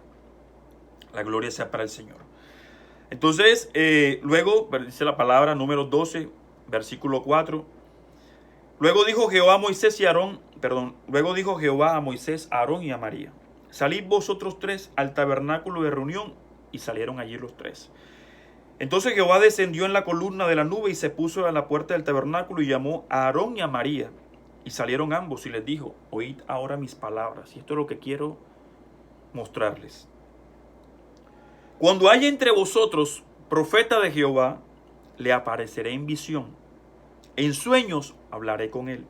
La gloria sea para el Señor. Entonces, luego, dice la palabra, Números 12, versículo 4. Luego dijo Jehová a Moisés a Aarón y a María: salid vosotros tres al tabernáculo de reunión. Y salieron allí los tres. Entonces Jehová descendió en la columna de la nube y se puso a la puerta del tabernáculo y llamó a Aarón y a María. Y salieron ambos y les dijo: oíd ahora mis palabras. Y esto es lo que quiero mostrarles. Cuando haya entre vosotros profeta de Jehová, le apareceré en visión. En sueños hablaré con él.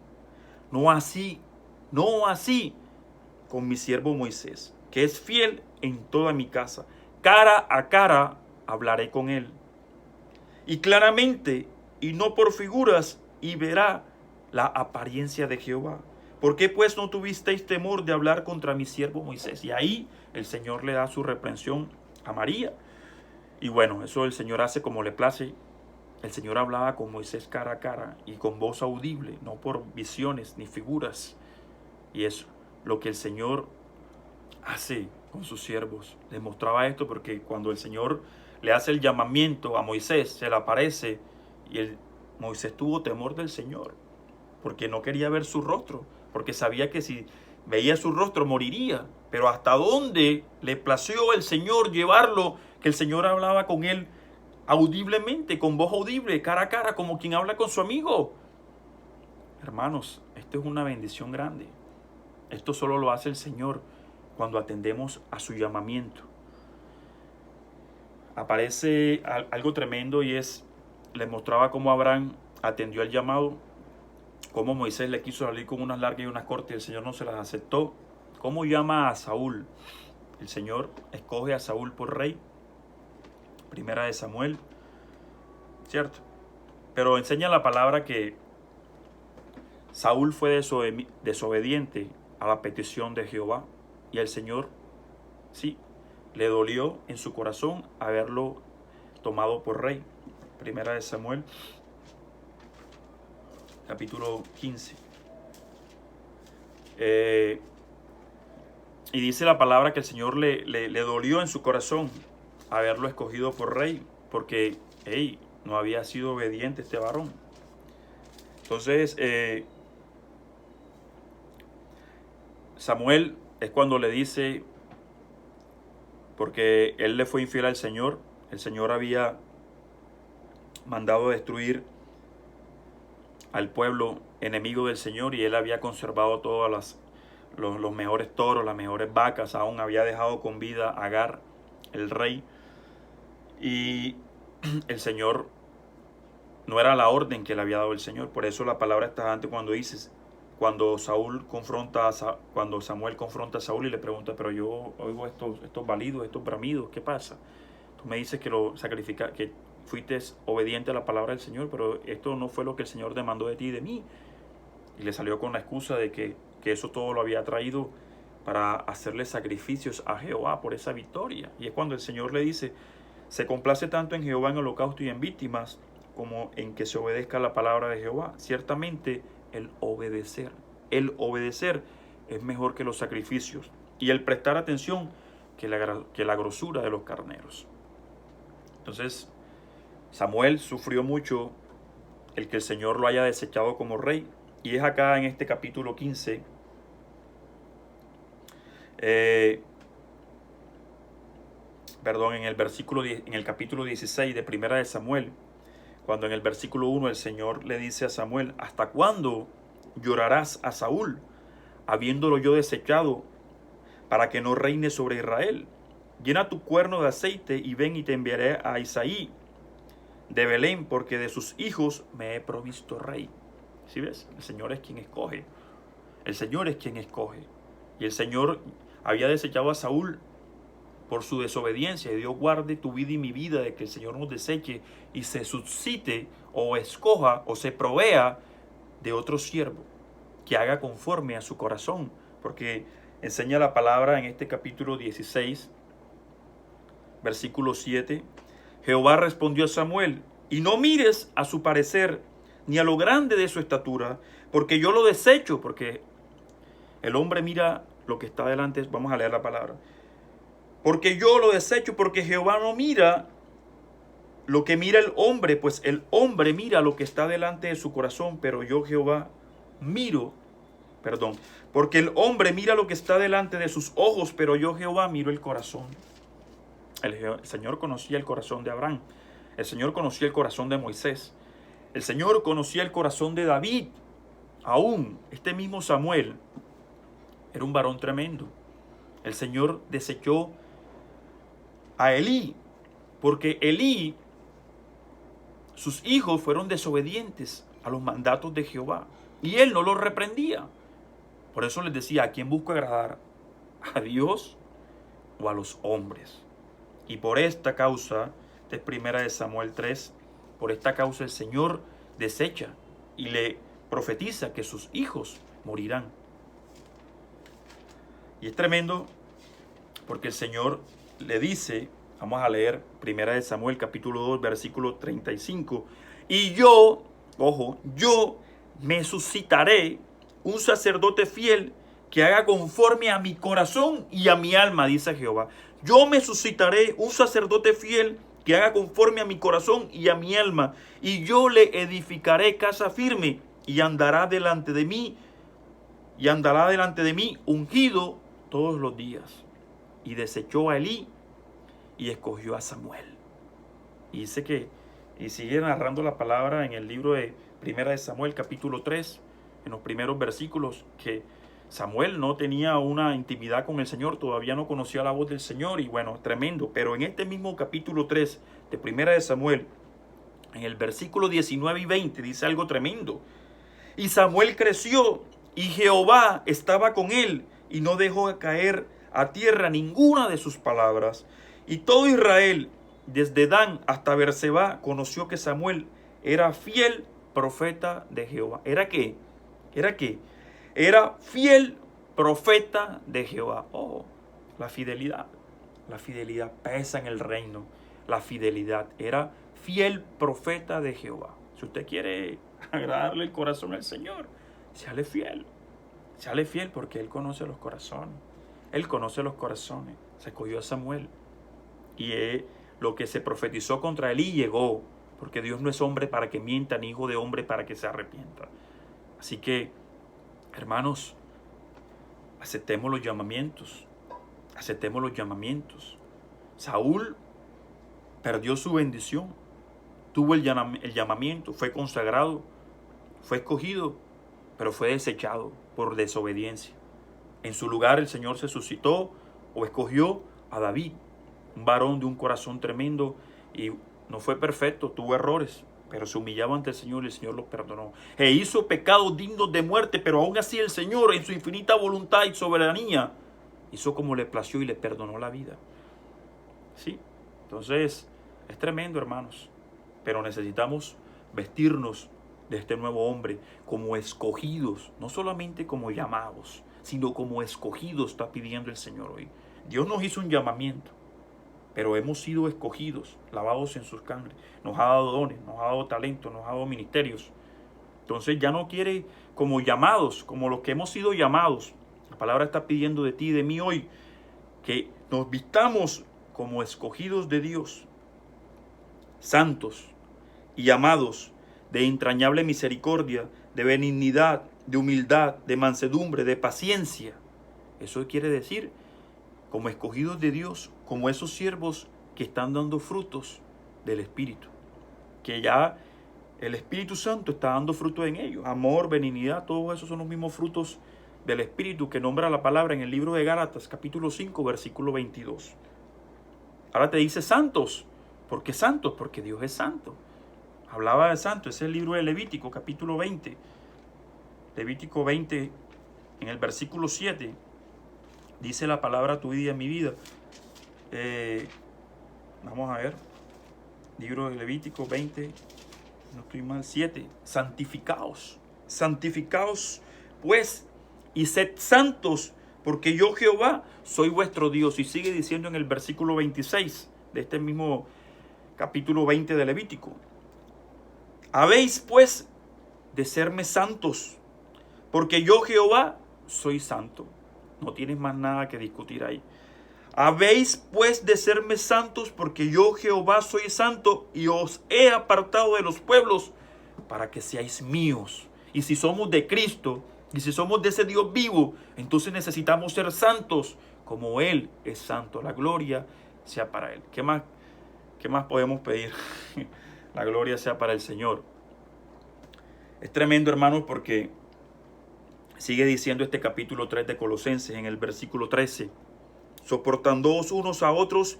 No así con mi siervo Moisés, que es fiel en toda mi casa. Cara a cara hablaré con él. Y claramente, y no por figuras, y verá la apariencia de Jehová. ¿Por qué pues no tuvisteis temor de hablar contra mi siervo Moisés? Y ahí el Señor le da su reprensión a María. Y bueno, eso el Señor hace como le place. El Señor hablaba con Moisés cara a cara y con voz audible, no por visiones ni figuras. Y es lo que el Señor hace con sus siervos. Les mostraba esto porque cuando el Señor le hace el llamamiento a Moisés, se le aparece, y Moisés tuvo temor del Señor porque no quería ver su rostro, porque sabía que si veía su rostro moriría. Pero hasta dónde le plació el Señor llevarlo, que el Señor hablaba con él audiblemente, con voz audible, cara a cara, como quien habla con su amigo. Hermanos, esto es una bendición grande. Esto solo lo hace el Señor cuando atendemos a su llamamiento. Aparece algo tremendo y le mostraba cómo Abraham atendió al llamado, cómo Moisés le quiso salir con unas largas y unas cortas y el Señor no se las aceptó. Cómo llama a Saúl. El Señor escoge a Saúl por rey. Primera de Samuel, ¿cierto? Pero enseña la palabra que Saúl fue desobediente a la petición de Jehová y el Señor, sí, le dolió en su corazón haberlo tomado por rey. Primera de Samuel, capítulo 15. Y dice la palabra que el Señor le dolió en su corazón haberlo escogido por rey, porque no había sido obediente este varón. Entonces, Samuel es cuando le dice, porque él le fue infiel al Señor, el Señor había mandado destruir al pueblo enemigo del Señor y él había conservado todos los mejores toros, las mejores vacas, aún había dejado con vida a Agar, el rey, y el Señor no era la orden que le había dado el Señor. Por eso la palabra está antes cuando dices, cuando Samuel confronta a Saúl y le pregunta, pero yo oigo estos balidos, estos bramidos, ¿qué pasa? Tú me dices que lo sacrifica, que fuiste obediente a la palabra del Señor, pero esto no fue lo que el Señor demandó de ti y de mí. Y le salió con la excusa de que eso todo lo había traído para hacerle sacrificios a Jehová por esa victoria. Y es cuando el Señor le dice, se complace tanto en Jehová en holocausto y en víctimas, como en que se obedezca la palabra de Jehová. Ciertamente el obedecer es mejor que los sacrificios, y el prestar atención que la grosura de los carneros. Entonces, Samuel sufrió mucho el que el Señor lo haya desechado como rey, y es acá en este capítulo 15, en el capítulo 16 de Primera de Samuel, cuando en el versículo 1 el Señor le dice a Samuel, ¿hasta cuándo llorarás a Saúl, habiéndolo yo desechado, para que no reine sobre Israel? Llena tu cuerno de aceite y ven y te enviaré a Isaí de Belén, porque de sus hijos me he provisto rey. ¿Sí ves? El Señor es quien escoge. El Señor es quien escoge. Y el Señor había desechado a Saúl por su desobediencia. Y Dios guarde tu vida y mi vida de que el Señor nos deseche y se suscite o escoja o se provea de otro siervo que haga conforme a su corazón. Porque enseña la palabra en este capítulo 16, versículo 7. Jehová respondió a Samuel, y no mires a su parecer, ni a lo grande de su estatura, porque yo lo desecho. Porque el hombre mira lo que está delante. Vamos a leer la palabra. Porque yo lo desecho, porque Jehová no mira lo que mira el hombre, pues el hombre mira lo que está delante de su corazón, pero yo Jehová porque el hombre mira lo que está delante de sus ojos, pero yo Jehová miro el corazón. El Señor conocía el corazón de Abraham, el Señor conocía el corazón de Moisés, el Señor conocía el corazón de David. Aún este mismo Samuel era un varón tremendo. El Señor desechó a Elí, porque Elí, sus hijos fueron desobedientes a los mandatos de Jehová, y él no los reprendía. Por eso les decía, ¿a quién busco agradar? ¿A Dios o a los hombres? Y por esta causa, de Primera de Samuel 3, por esta causa el Señor desecha y le profetiza que sus hijos morirán. Y es tremendo porque el Señor le dice, vamos a leer Primera de Samuel capítulo 2, versículo 35, y yo me suscitaré un sacerdote fiel que haga conforme a mi corazón y a mi alma, dice Jehová. Yo me suscitaré un sacerdote fiel que haga conforme a mi corazón y a mi alma, y yo le edificaré casa firme, y andará delante de mí ungido todos los días. Y desechó a Elí y escogió a Samuel. Y dice y sigue narrando la palabra en el libro de Primera de Samuel capítulo 3, en los primeros versículos que Samuel no tenía una intimidad con el Señor, todavía no conocía la voz del Señor, y bueno, tremendo. Pero en este mismo capítulo 3 de Primera de Samuel, en el versículo 19 y 20, dice algo tremendo. Y Samuel creció, y Jehová estaba con él, y no dejó caer a tierra ninguna de sus palabras. Y todo Israel, desde Dan hasta Berseba, conoció que Samuel era fiel profeta de Jehová. ¿Era qué? ¿Era qué? Era fiel profeta de Jehová. Oh, la fidelidad. La fidelidad pesa en el reino. La fidelidad. Era fiel profeta de Jehová. Si usted quiere agradarle el corazón al Señor, séale fiel. Séale fiel porque Él conoce los corazones. Él conoce los corazones. Se escogió a Samuel. Y lo que se profetizó contra Elí llegó. Porque Dios no es hombre para que mienta, ni hijo de hombre para que se arrepienta. Así que, hermanos, aceptemos los llamamientos. Aceptemos los llamamientos. Saúl perdió su bendición. Tuvo el llamamiento, fue consagrado, fue escogido, pero fue desechado por desobediencia. En su lugar el Señor se suscitó o escogió a David, un varón de un corazón tremendo, y no fue perfecto, tuvo errores, pero se humillaba ante el Señor y el Señor los perdonó. E hizo pecados dignos de muerte, pero aún así el Señor, en su infinita voluntad y soberanía, hizo como le plació y le perdonó la vida. ¿Sí? Entonces, es tremendo, hermanos. Pero necesitamos vestirnos de este nuevo hombre como escogidos, no solamente como llamados, sino como escogidos, está pidiendo el Señor hoy. Dios nos hizo un llamamiento, pero hemos sido escogidos, lavados en sus sangre. Nos ha dado dones, nos ha dado talentos, nos ha dado ministerios. Entonces ya no quiere como llamados, como los que hemos sido llamados. La palabra está pidiendo de ti y de mí hoy que nos vistamos como escogidos de Dios, santos y amados, de entrañable misericordia, de benignidad, de humildad, de mansedumbre, de paciencia. Eso quiere decir, como escogidos de Dios, como esos siervos que están dando frutos del Espíritu, que ya el Espíritu Santo está dando fruto en ellos. Amor, benignidad, todos esos son los mismos frutos del Espíritu que nombra la palabra en el libro de Gálatas, capítulo 5, versículo 22. Ahora te dice santos. ¿Por qué santos? Porque Dios es santo. Hablaba de santo, ese es el libro de Levítico, capítulo 20. Levítico 20, en el versículo 7, dice la palabra tu vida, mi vida. Vamos a ver. Libro de Levítico 20, no estoy mal, 7. Santificaos pues, y sed santos, porque yo Jehová soy vuestro Dios. Y sigue diciendo en el versículo 26 de este mismo capítulo 20 de Levítico. Habéis pues de serme santos, porque yo Jehová soy santo. No tienes más nada que discutir ahí. Habéis pues de serme santos, porque yo Jehová soy santo, y os he apartado de los pueblos para que seáis míos. Y si somos de Cristo, y si somos de ese Dios vivo, entonces necesitamos ser santos como Él es santo. La gloria sea para Él. ¿Qué más podemos pedir? La gloria sea para el Señor. Es tremendo, hermanos, porque sigue diciendo este capítulo 3 de Colosenses en el versículo 13. Soportándoos unos a otros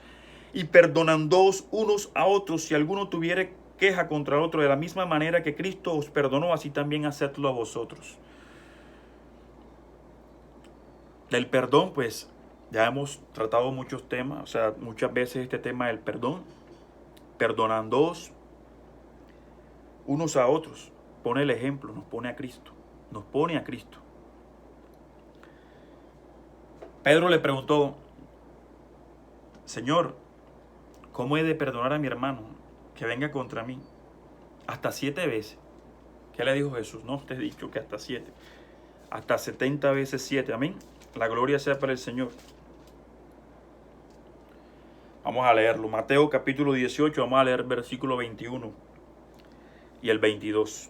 y perdonándoos unos a otros, si alguno tuviere queja contra otro, de la misma manera que Cristo os perdonó, así también hacedlo a vosotros. Del perdón, pues, ya hemos tratado muchos temas, o sea, muchas veces este tema del perdón, perdonándoos unos a otros. Pone el ejemplo, nos pone a Cristo. Nos pone a Cristo. Pedro le preguntó, Señor, ¿cómo he de perdonar a mi hermano que venga contra mí? Hasta 7 veces. ¿Qué le dijo Jesús? No te he dicho que hasta 7. Hasta 70 veces 7. Amén. La gloria sea para el Señor. Vamos a leerlo. Mateo capítulo 18. Vamos a leer versículo 21 y el 22.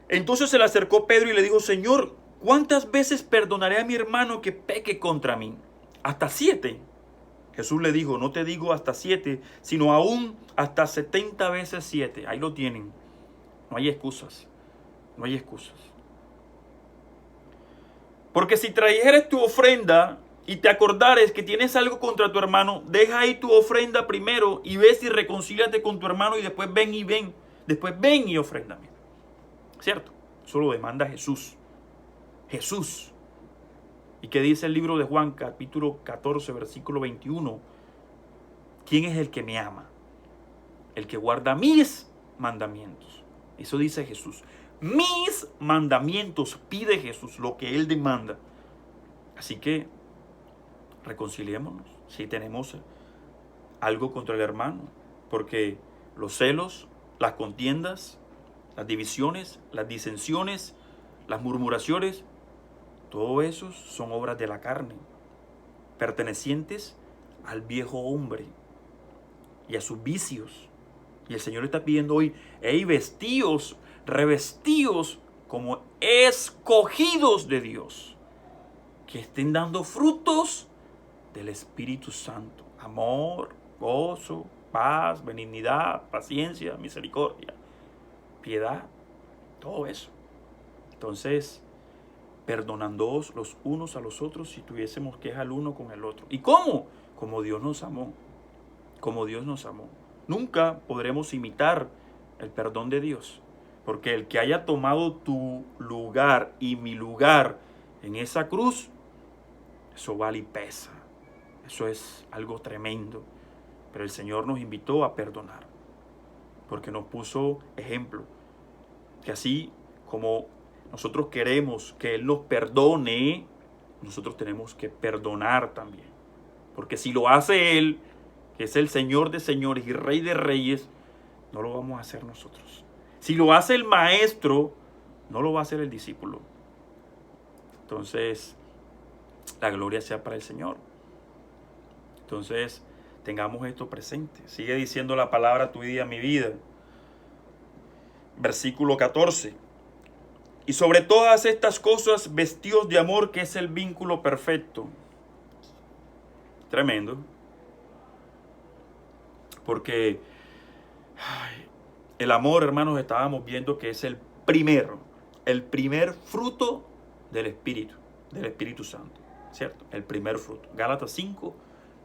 Entonces se le acercó Pedro y le dijo, Señor, ¿cuántas veces perdonaré a mi hermano que peque contra mí? ¿Hasta 7? Jesús le dijo, no te digo hasta 7, sino aún hasta 70 veces 7. Ahí lo tienen. No hay excusas. No hay excusas. Porque si trajeres tu ofrenda y te acordares que tienes algo contra tu hermano, deja ahí tu ofrenda primero y ves y reconcíliate con tu hermano y después ven y ofréndame. ¿Cierto? Eso lo demanda Jesús. Jesús. ¿Y qué dice el libro de Juan, capítulo 14, versículo 21? ¿Quién es el que me ama? El que guarda mis mandamientos. Eso dice Jesús. Mis mandamientos, pide Jesús, lo que Él demanda. Así que reconciliémonos si tenemos algo contra el hermano, porque los celos, las contiendas, las divisiones, las disensiones, las murmuraciones, todo eso son obras de la carne, pertenecientes al viejo hombre y a sus vicios. Y el Señor está pidiendo hoy, hey, vestíos, revestíos como escogidos de Dios, que estén dando frutos del Espíritu Santo: amor, gozo, paz, benignidad, paciencia, misericordia, piedad, todo eso. Entonces, perdonándoos los unos a los otros si tuviésemos queja el uno con el otro. ¿Y cómo? Como Dios nos amó. Como Dios nos amó. Nunca podremos imitar el perdón de Dios, porque el que haya tomado tu lugar y mi lugar en esa cruz, eso vale y pesa. Eso es algo tremendo. Pero el Señor nos invitó a perdonar, porque nos puso ejemplo, que así como nosotros queremos que Él nos perdone, nosotros tenemos que perdonar también. Porque si lo hace Él, que es el Señor de señores y Rey de reyes, no lo vamos a hacer nosotros. Si lo hace el maestro, no lo va a hacer el discípulo. Entonces, la gloria sea para el Señor. Entonces, tengamos esto presente. Sigue diciendo la palabra: tu vida, mi vida. Versículo 14. Y sobre todas estas cosas, vestidos de amor, que es el vínculo perfecto. Tremendo. Porque el amor, hermanos, estábamos viendo que es el primer fruto del Espíritu Santo, ¿cierto? El primer fruto. Gálatas 5,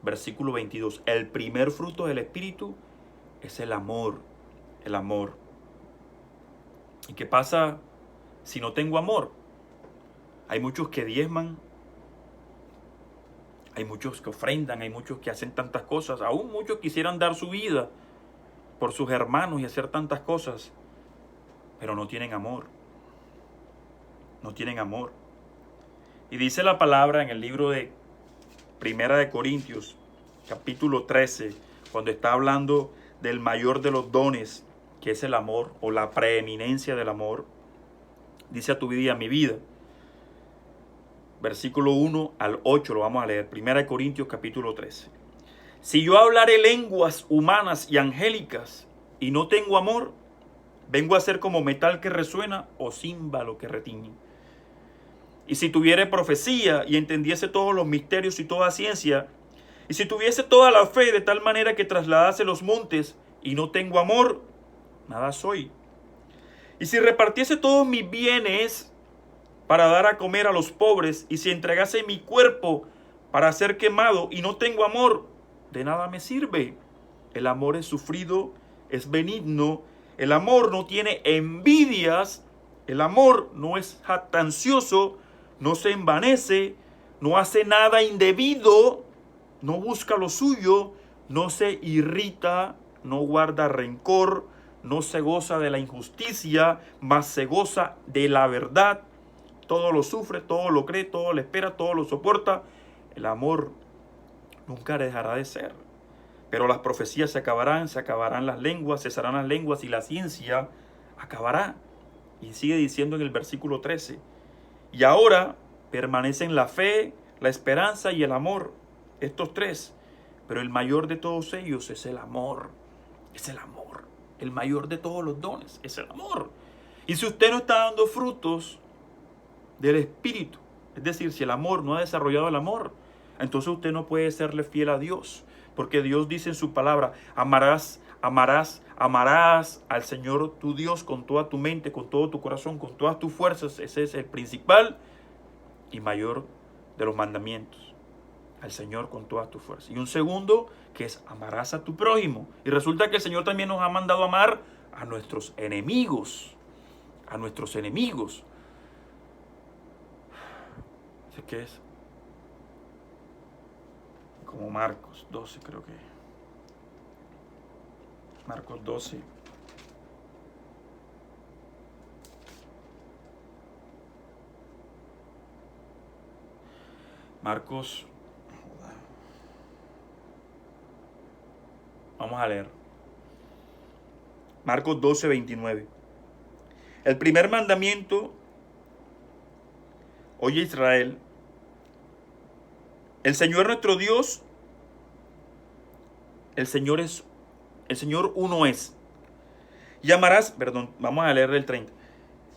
versículo 22. El primer fruto del Espíritu es el amor. El amor. ¿Y qué pasa si no tengo amor? Hay muchos que diezman, hay muchos que ofrendan, hay muchos que hacen tantas cosas. Aún muchos quisieran dar su vida por sus hermanos y hacer tantas cosas, pero no tienen amor. No tienen amor. Y dice la palabra en el libro de Primera de Corintios, capítulo 13, cuando está hablando del mayor de los dones, que es el amor, o la preeminencia del amor. Dice: a tu vida y a mi vida. Versículo 1 al 8 lo vamos a leer. Primera de Corintios, capítulo 13. Si yo hablaré lenguas humanas y angélicas y no tengo amor, vengo a ser como metal que resuena o címbalo que retiñe. Y si tuviere profecía y entendiese todos los misterios y toda ciencia, y si tuviese toda la fe de tal manera que trasladase los montes y no tengo amor, nada soy. Y si repartiese todos mis bienes para dar a comer a los pobres, y si entregase mi cuerpo para ser quemado y no tengo amor, de nada me sirve. El amor es sufrido, es benigno, el amor no tiene envidias, el amor no es jactancioso, no se envanece, no hace nada indebido, no busca lo suyo, no se irrita, no guarda rencor, no se goza de la injusticia, mas se goza de la verdad. Todo lo sufre, todo lo cree, todo lo espera, todo lo soporta. El amor nunca dejará de ser. Pero las profecías se acabarán las lenguas, cesarán las lenguas y la ciencia acabará. Y sigue diciendo en el versículo 13. Y ahora permanecen la fe, la esperanza y el amor. Estos tres. Pero el mayor de todos ellos es el amor. Es el amor. El mayor de todos los dones es el amor. Y si usted no está dando frutos del Espíritu, es decir, si el amor no ha desarrollado el amor, entonces usted no puede serle fiel a Dios. Porque Dios dice en su palabra: amarás al Señor tu Dios con toda tu mente, con todo tu corazón, con todas tus fuerzas. Ese es el principal y mayor de los mandamientos, al Señor con todas tus fuerzas. Y un segundo, que es amarás a tu prójimo. Y resulta que el Señor también nos ha mandado amar a nuestros enemigos. A nuestros enemigos. ¿Sé qué es? Como Marcos 12, creo que. Marcos 12. Marcos. Vamos a leer. Marcos 12, 29. El primer mandamiento, oye Israel, el Señor nuestro Dios, el Señor uno es. Vamos a leer el 30.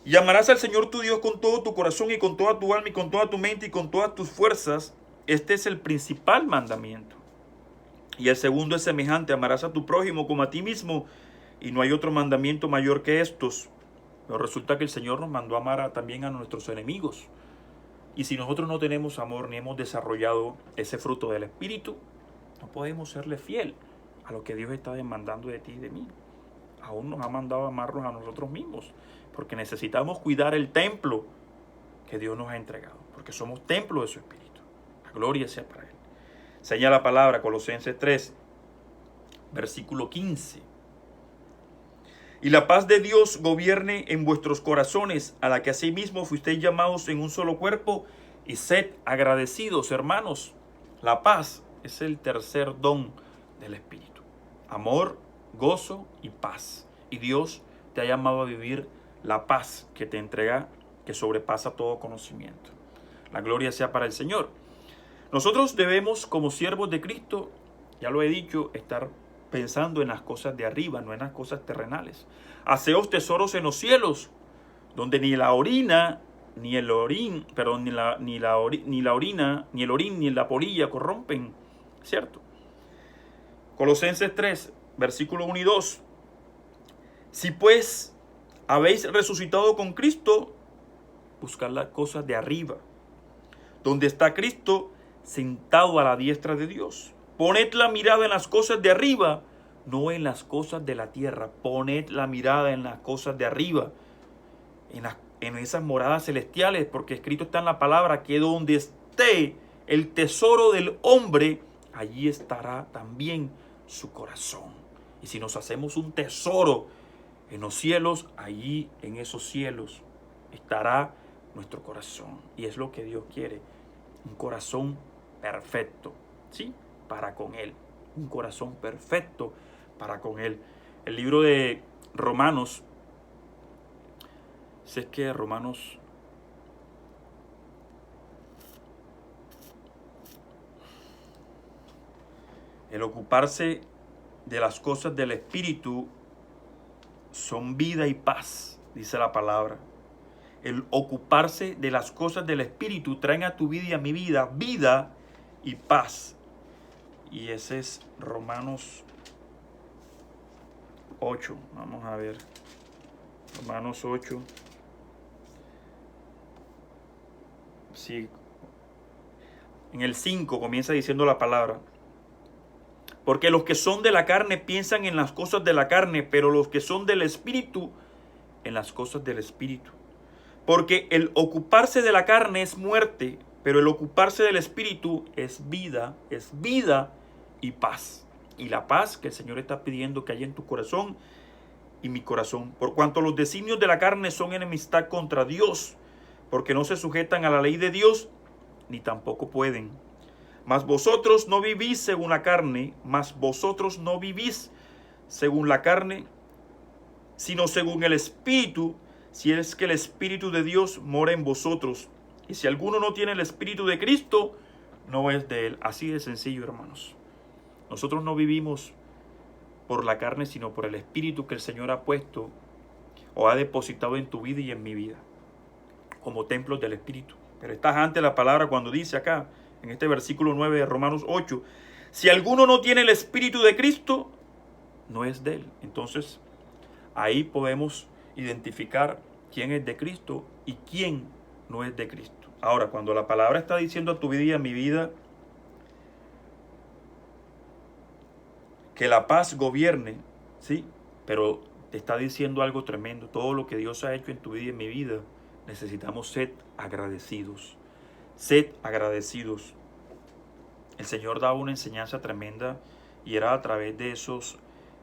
Y amarás al Señor tu Dios con todo tu corazón y con toda tu alma y con toda tu mente y con todas tus fuerzas. Este es el principal mandamiento. Y el segundo es semejante, amarás a tu prójimo como a ti mismo. Y no hay otro mandamiento mayor que estos. Pero resulta que el Señor nos mandó a amar también a nuestros enemigos. Y si nosotros no tenemos amor ni hemos desarrollado ese fruto del Espíritu, no podemos serle fiel a lo que Dios está demandando de ti y de mí. Aún nos ha mandado a amarnos a nosotros mismos, porque necesitamos cuidar el templo que Dios nos ha entregado, porque somos templo de su Espíritu. La gloria sea para Él. Enseña la palabra, Colosenses 3, versículo 15. Y la paz de Dios gobierne en vuestros corazones, a la que asimismo fuisteis llamados en un solo cuerpo, y sed agradecidos, hermanos. La paz es el tercer don del Espíritu. Amor, gozo y paz. Y Dios te ha llamado a vivir la paz que te entrega, que sobrepasa todo conocimiento. La gloria sea para el Señor. Nosotros debemos, como siervos de Cristo, ya lo he dicho, estar pensando en las cosas de arriba, no en las cosas terrenales. Haceos tesoros en los cielos, donde ni la orina, ni el orín, perdón, ni el orín, ni la polilla corrompen, ¿cierto? Colosenses 3, versículo 1 y 2. Si pues habéis resucitado con Cristo, buscad las cosas de arriba, donde está Cristo sentado a la diestra de Dios. Poned la mirada en las cosas de arriba, no en las cosas de la tierra. Poned la mirada en las cosas de arriba, en esas moradas celestiales, porque escrito está en la palabra que donde esté el tesoro del hombre, allí estará también su corazón. Y si nos hacemos un tesoro en los cielos, allí en esos cielos estará nuestro corazón. Y es lo que Dios quiere, un corazón perfecto, ¿sí? Para con Él, un corazón perfecto para con Él. El libro de Romanos, sé que Romanos, el ocuparse de las cosas del Espíritu son vida y paz, dice la palabra. El ocuparse de las cosas del Espíritu traen a tu vida y a mi vida, vida y paz. Y ese es Romanos 8. Vamos a ver. Romanos 8. Sí. En el 5 comienza diciendo la palabra. Porque los que son de la carne piensan en las cosas de la carne, pero los que son del Espíritu, en las cosas del Espíritu. Porque el ocuparse de la carne es muerte, pero el ocuparse del Espíritu es vida y paz. Y la paz que el Señor está pidiendo que haya en tu corazón y mi corazón. Por cuanto los designios de la carne son enemistad contra Dios, porque no se sujetan a la ley de Dios, ni tampoco pueden. Mas vosotros no vivís según la carne, sino según el Espíritu, si es que el Espíritu de Dios mora en vosotros. Y si alguno no tiene el Espíritu de Cristo, no es de él. Así de sencillo, hermanos. Nosotros no vivimos por la carne, sino por el Espíritu que el Señor ha puesto o ha depositado en tu vida y en mi vida, como templos del Espíritu. Pero estás ante la palabra cuando dice acá, en este versículo 9 de Romanos 8, si alguno no tiene el Espíritu de Cristo, no es de él. Entonces, ahí podemos identificar quién es de Cristo y quién no es de Cristo. Ahora, cuando la palabra está diciendo a tu vida y a mi vida que la paz gobierne, ¿sí? Pero te está diciendo algo tremendo. Todo lo que Dios ha hecho en tu vida y en mi vida, necesitamos ser agradecidos. Sed agradecidos. El Señor daba una enseñanza tremenda y era a través de esos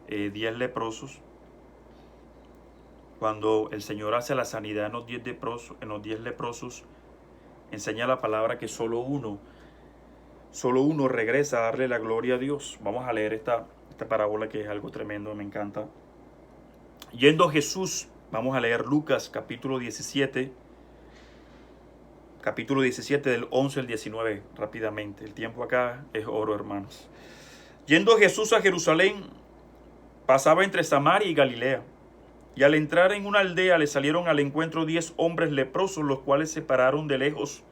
10 leprosos. Cuando el Señor hace la sanidad en los 10 leprosos, enseña la palabra que solo uno regresa a darle la gloria a Dios. Vamos a leer esta parábola que es algo tremendo, me encanta. Yendo Jesús, vamos a leer Lucas capítulo 17 del 11 al 19, rápidamente. El tiempo acá es oro, hermanos. Yendo Jesús a Jerusalén, pasaba entre Samaria y Galilea. Y al entrar en una aldea le salieron al encuentro 10 hombres leprosos, los cuales se pararon de lejos.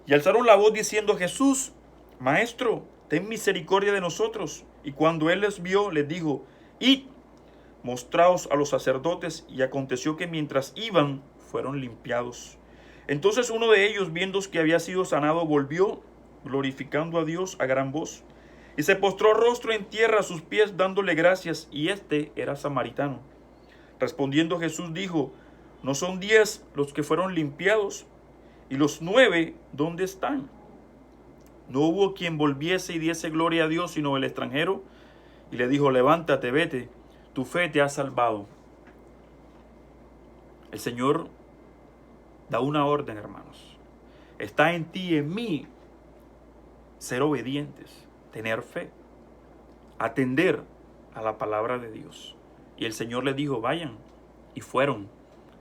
Y alzaron la voz diciendo: Jesús, Maestro, ten misericordia de nosotros. Y cuando él les vio, les dijo: Id, mostraos a los sacerdotes. Y aconteció que mientras iban, fueron limpiados. Entonces uno de ellos, viendo que había sido sanado, volvió, glorificando a Dios a gran voz. Y se postró rostro en tierra a sus pies, dándole gracias. Y este era samaritano. Respondiendo Jesús dijo: ¿No son 10 los que fueron limpiados? ¿Y los 9 dónde están? No hubo quien volviese y diese gloria a Dios, sino el extranjero. Y le dijo: levántate, vete, tu fe te ha salvado. El Señor da una orden, hermanos. Está en ti y en mí ser obedientes, tener fe, atender a la palabra de Dios. Y el Señor les dijo: vayan. Y fueron.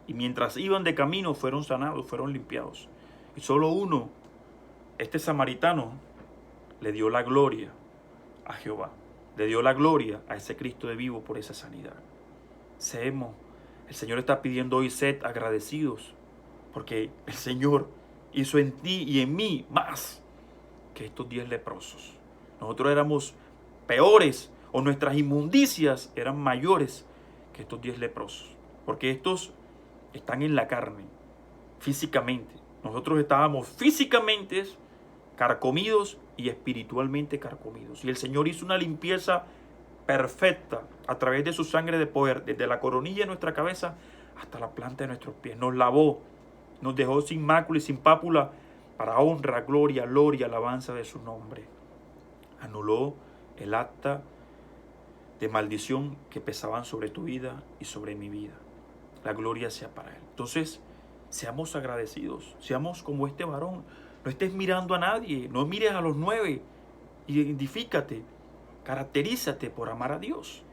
Y mientras iban de camino, fueron sanados, fueron limpiados. Y solo uno, este samaritano, le dio la gloria a Jehová. Le dio la gloria a ese Cristo de vivo por esa sanidad. El Señor está pidiendo hoy: sed agradecidos, porque el Señor hizo en ti y en mí más que estos 10 leprosos. Nosotros éramos peores, o nuestras inmundicias eran mayores que estos 10 leprosos, porque estos están en la carne, físicamente. Nosotros estábamos físicamente carcomidos y espiritualmente carcomidos. Y el Señor hizo una limpieza perfecta a través de su sangre de poder, desde la coronilla de nuestra cabeza hasta la planta de nuestros pies. Nos lavó, nos dejó sin mácula y sin pápula, para honra, gloria, gloria, alabanza de su nombre. Anuló el acta de maldición que pesaban sobre tu vida y sobre mi vida. La gloria sea para Él. Entonces, seamos agradecidos, seamos como este varón. No estés mirando a nadie, no mires a los 9, identifícate, caracterízate por amar a Dios.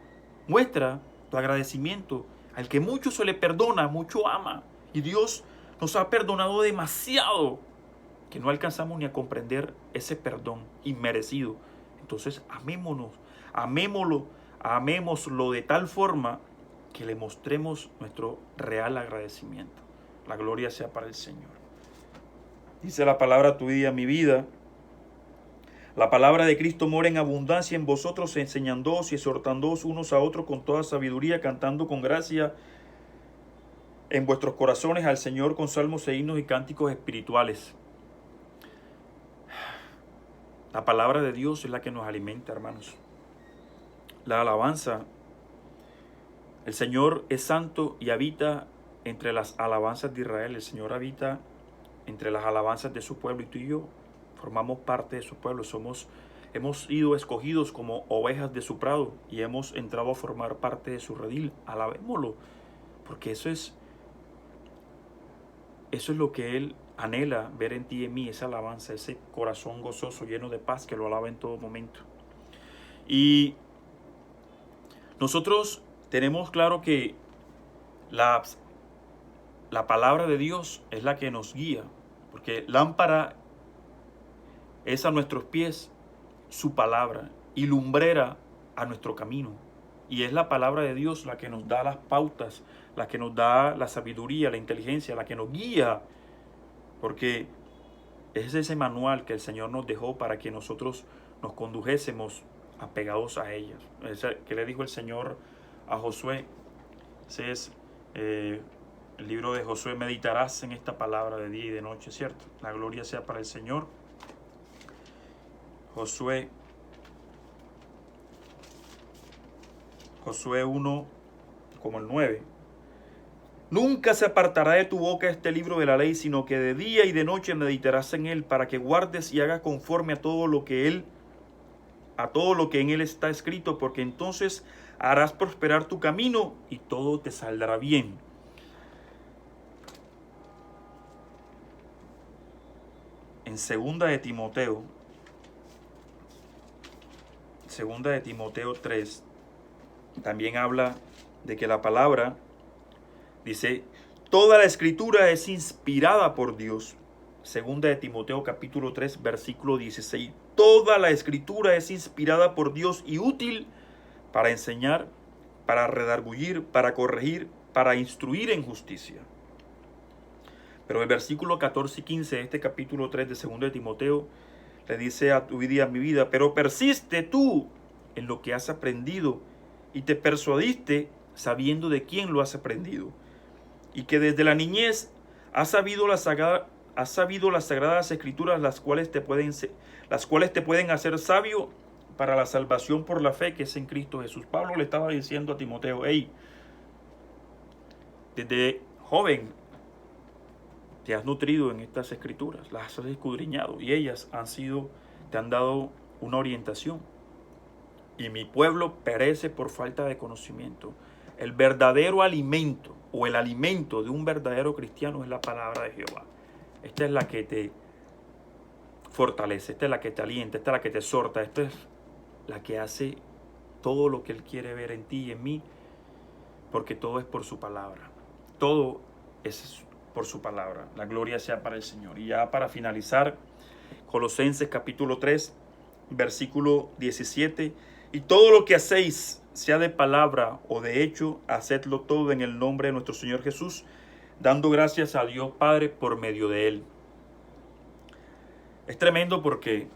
Muestra tu agradecimiento. Al que mucho se le perdona, mucho ama. Y Dios nos ha perdonado demasiado que no alcanzamos ni a comprender ese perdón inmerecido. Entonces, amémoslo de tal forma que le mostremos nuestro real agradecimiento. La gloria sea para el Señor. Dice la palabra: tu vida, mi vida. La palabra de Cristo mora en abundancia en vosotros, enseñándoos y exhortándoos unos a otros con toda sabiduría, cantando con gracia en vuestros corazones al Señor con salmos e himnos y cánticos espirituales. La palabra de Dios es la que nos alimenta, hermanos. La alabanza. El Señor es santo y habita entre las alabanzas de Israel. El Señor habita entre las alabanzas de su pueblo, y tú y yo formamos parte de su pueblo. Hemos sido escogidos como ovejas de su prado y hemos entrado a formar parte de su redil. Alabémoslo, porque eso es lo que Él anhela ver en ti y en mí, esa alabanza, ese corazón gozoso, lleno de paz, que lo alaba en todo momento. Y nosotros tenemos claro que la palabra de Dios es la que nos guía, porque lámpara es a nuestros pies su palabra y lumbrera a nuestro camino. Y es la palabra de Dios la que nos da las pautas, la que nos da la sabiduría, la inteligencia, la que nos guía, porque es ese manual que el Señor nos dejó para que nosotros nos condujésemos apegados a ella. ¿Qué le dijo el Señor a Josué? Ese es el libro de Josué, meditarás en esta palabra de día y de noche, ¿cierto? La gloria sea para el Señor. Josué 1, como el 9. Nunca se apartará de tu boca este libro de la ley, sino que de día y de noche meditarás en él, para que guardes y hagas conforme a todo lo que en él está escrito, porque entonces harás prosperar tu camino y todo te saldrá bien. En segunda de Timoteo 3, también habla de que la palabra dice, toda la escritura es inspirada por Dios. Segunda de Timoteo capítulo 3, versículo 16. Toda la escritura es inspirada por Dios y útil para enseñar, para redarguir, para corregir, para instruir en justicia. Pero el versículo 14 y 15 de este capítulo 3 de Segunda de Timoteo le dice a tu vida y a mi vida, pero persiste tú en lo que has aprendido y te persuadiste sabiendo de quién lo has aprendido, y que desde la niñez has sabido las sagradas escrituras, las cuales te pueden hacer sabio para la salvación por la fe que es en Cristo Jesús. Pablo le estaba diciendo a Timoteo, hey, desde joven te has nutrido en estas escrituras, las has escudriñado y ellas te han dado una orientación. Y mi pueblo perece por falta de conocimiento. El verdadero alimento o el alimento de un verdadero cristiano es la palabra de Jehová. Esta es la que te fortalece, esta es la que te alienta, esta es la que te exhorta, esta es la que hace todo lo que Él quiere ver en ti y en mí, porque todo es por su palabra. Todo es por su palabra. La gloria sea para el Señor. Y ya para finalizar, Colosenses capítulo 3, versículo 17. Y todo lo que hacéis, sea de palabra o de hecho, hacedlo todo en el nombre de nuestro Señor Jesús, dando gracias a Dios Padre por medio de Él. Es tremendo porque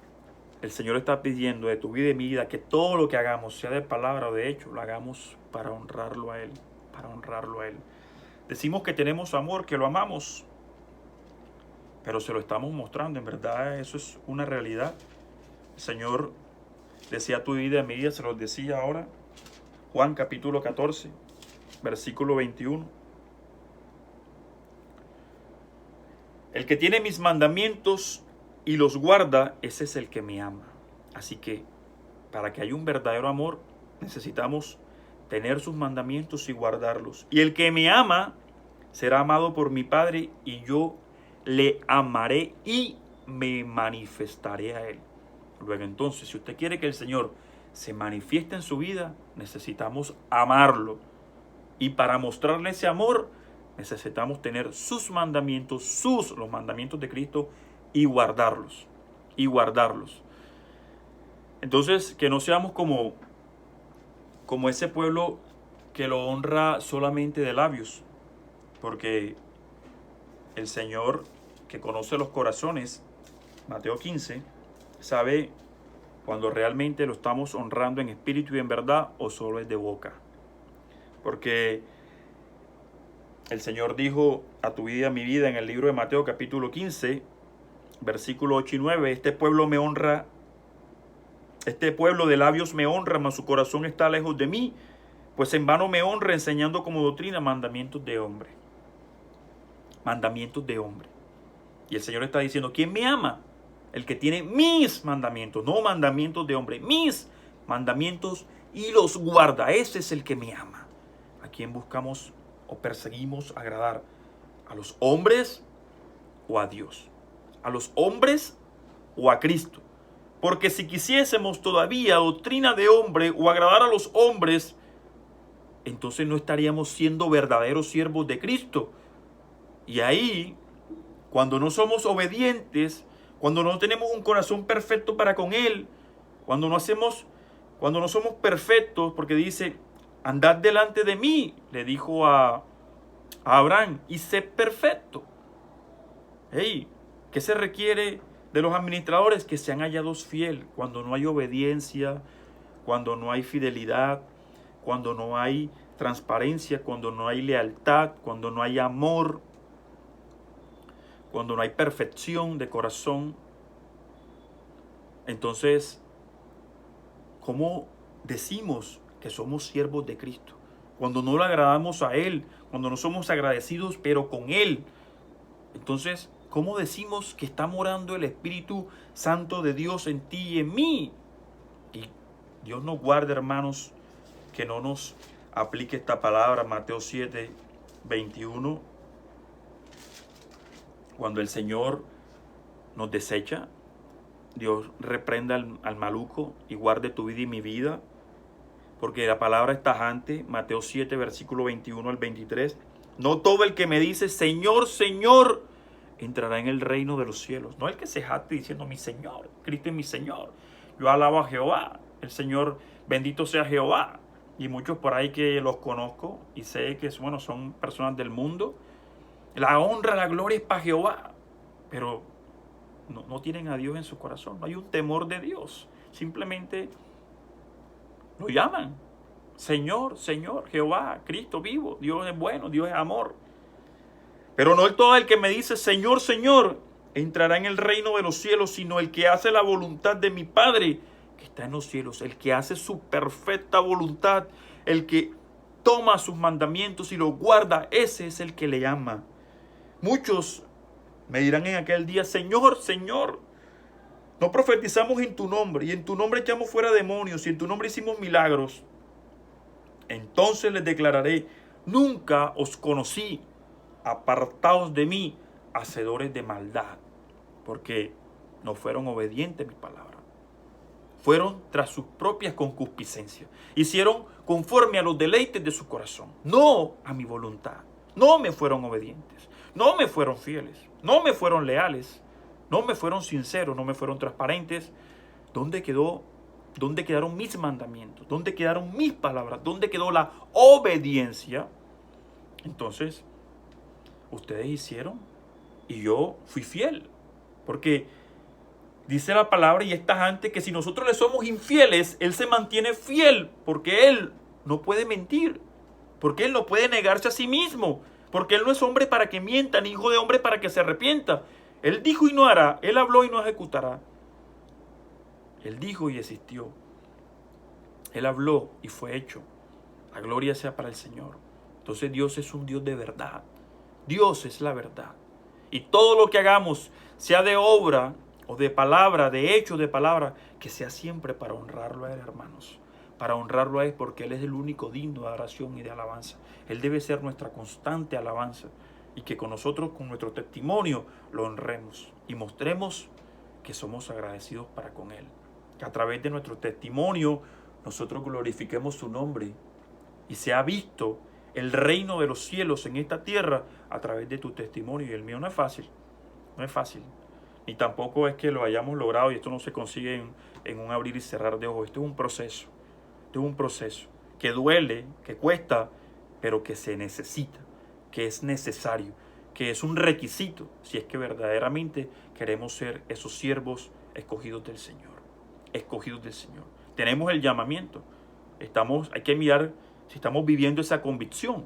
el Señor está pidiendo de tu vida y mi vida que todo lo que hagamos, sea de palabra o de hecho, lo hagamos para honrarlo a Él, para honrarlo a Él. Decimos que tenemos amor, que lo amamos, pero se lo estamos mostrando. En verdad eso es una realidad. El Señor decía a tu vida y a mi vida, se los decía ahora. Juan capítulo 14, versículo 21. El que tiene mis mandamientos y los guarda, ese es el que me ama. Así que para que haya un verdadero amor, necesitamos tener sus mandamientos y guardarlos. Y el que me ama será amado por mi Padre, y yo le amaré y me manifestaré a Él. Luego entonces, si usted quiere que el Señor se manifieste en su vida, necesitamos amarlo. Y para mostrarle ese amor, necesitamos tener sus mandamientos, los mandamientos de Cristo, y guardarlos. Y guardarlos. Entonces, que no seamos como ese pueblo que lo honra solamente de labios, porque el Señor, que conoce los corazones, Mateo 15, sabe cuando realmente lo estamos honrando en espíritu y en verdad, o solo es de boca. Porque el Señor dijo a tu vida y a mi vida en el libro de Mateo capítulo 15, versículo 8 y 9, este pueblo de labios me honra, mas su corazón está lejos de mí, pues en vano me honra, enseñando como doctrina mandamientos de hombre. Mandamientos de hombre. Y el Señor está diciendo, ¿quién me ama? El que tiene mis mandamientos, no mandamientos de hombre, mis mandamientos y los guarda. Ese es el que me ama. ¿A quién buscamos o perseguimos agradar? ¿A los hombres o a Dios? ¿A los hombres o a Cristo? Porque si quisiésemos todavía doctrina de hombre o agradar a los hombres, entonces no estaríamos siendo verdaderos siervos de Cristo. Y ahí, cuando no somos obedientes, cuando no tenemos un corazón perfecto para con Él, cuando no somos perfectos, porque dice, andad delante de mí, le dijo a Abraham, y sé perfecto. Hey, ¿qué se requiere de los administradores? Que sean hallados fiel. Cuando no hay obediencia, cuando no hay fidelidad, cuando no hay transparencia, cuando no hay lealtad, cuando no hay amor, cuando no hay perfección de corazón, entonces, ¿cómo decimos que somos siervos de Cristo? Cuando no le agradamos a Él, cuando no somos agradecidos, pero con Él. Entonces, ¿cómo decimos que está morando el Espíritu Santo de Dios en ti y en mí? Y Dios nos guarde, hermanos, que no nos aplique esta palabra, Mateo 7, 21, cuando el Señor nos desecha. Dios reprenda al maluco y guarde tu vida y mi vida, porque la palabra es tajante. Mateo 7, versículo 21 al 23. No todo el que me dice Señor, Señor, entrará en el reino de los cielos. No el que se jacte diciendo mi Señor, Cristo es mi Señor. Yo alabo a Jehová, el Señor, bendito sea Jehová. Y muchos por ahí que los conozco y sé que bueno, son personas del mundo. La honra, la gloria es para Jehová, pero no tienen a Dios en su corazón. No hay un temor de Dios. Simplemente lo llaman Señor, Señor, Jehová, Cristo vivo. Dios es bueno, Dios es amor. Pero no todo el que me dice Señor, Señor, entrará en el reino de los cielos, sino el que hace la voluntad de mi Padre que está en los cielos, el que hace su perfecta voluntad, el que toma sus mandamientos y los guarda, ese es el que le ama. Muchos me dirán en aquel día, Señor, Señor, no profetizamos en tu nombre, y en tu nombre echamos fuera demonios, y en tu nombre hicimos milagros. Entonces les declararé, nunca os conocí, apartaos de mí, hacedores de maldad, porque no fueron obedientes a mi palabra. Fueron tras sus propias concupiscencias. Hicieron conforme a los deleites de su corazón, no a mi voluntad. No me fueron obedientes, no me fueron fieles, no me fueron leales, no me fueron sinceros, no me fueron transparentes. ¿Dónde quedaron mis mandamientos? ¿Dónde quedaron mis palabras? ¿Dónde quedó la obediencia? Entonces, ustedes hicieron y yo fui fiel. Porque dice la palabra y es tajante que si nosotros le somos infieles, Él se mantiene fiel, porque Él no puede mentir, porque Él no puede negarse a sí mismo, porque Él no es hombre para que mienta, ni hijo de hombre para que se arrepienta. Él dijo y no hará, Él habló y no ejecutará. Él dijo y existió. Él habló y fue hecho. La gloria sea para el Señor. Entonces Dios es un Dios de verdad. Dios es la verdad. Y todo lo que hagamos, sea de obra o de palabra, de hecho de palabra, que sea siempre para honrarlo a Él, hermanos. Para honrarlo a Él, porque Él es el único digno de adoración y de alabanza. Él debe ser nuestra constante alabanza. Y que con nosotros, con nuestro testimonio, lo honremos y mostremos que somos agradecidos para con Él. Que a través de nuestro testimonio nosotros glorifiquemos su nombre y sea visto el reino de los cielos en esta tierra a través de tu testimonio. Y el mío no es fácil, no es fácil. Ni tampoco es que lo hayamos logrado y esto no se consigue en un abrir y cerrar de ojos. Esto es un proceso, que duele, que cuesta, pero que se necesita, que es necesario, que es un requisito si es que verdaderamente queremos ser esos siervos escogidos del Señor. Escogidos del Señor. Tenemos el llamamiento. Hay que mirar si estamos viviendo esa convicción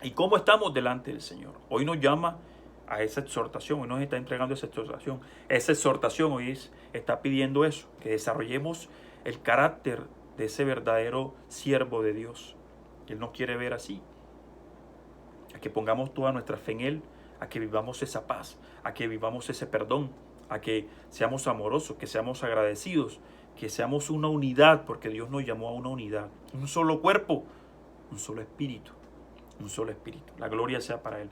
y cómo estamos delante del Señor. Hoy nos llama a esa exhortación, hoy nos está entregando esa exhortación. Esa exhortación hoy está pidiendo eso, que desarrollemos el carácter de ese verdadero siervo de Dios. Él nos quiere ver así. A que pongamos toda nuestra fe en Él, a que vivamos esa paz, a que vivamos ese perdón, a que seamos amorosos, que seamos agradecidos, que seamos una unidad, porque Dios nos llamó a una unidad, un solo cuerpo, un solo espíritu, un solo espíritu. La gloria sea para Él.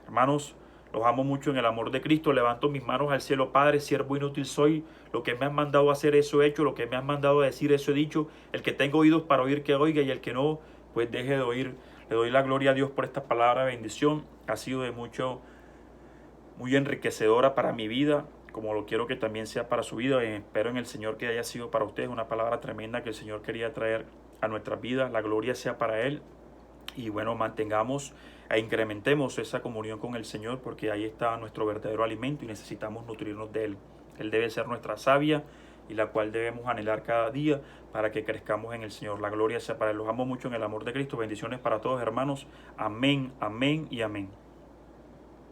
Hermanos, los amo mucho en el amor de Cristo. Levanto mis manos al cielo. Padre, siervo inútil soy. Lo que me has mandado a hacer, eso he hecho. Lo que me has mandado a decir, eso he dicho. El que tenga oídos para oír, que oiga. Y el que no, pues deje de oír. Le doy la gloria a Dios por esta palabra de bendición. Ha sido muy enriquecedora para mi vida, como lo quiero que también sea para su vida. Espero en el Señor que haya sido para ustedes una palabra tremenda que el Señor quería traer a nuestras vidas. La gloria sea para Él. Y bueno, mantengamos e incrementemos esa comunión con el Señor, porque ahí está nuestro verdadero alimento y necesitamos nutrirnos de Él. Él debe ser nuestra savia y la cual debemos anhelar cada día para que crezcamos en el Señor. La gloria sea para Él. Los amo mucho en el amor de Cristo. Bendiciones para todos, hermanos. Amén, amén y amén.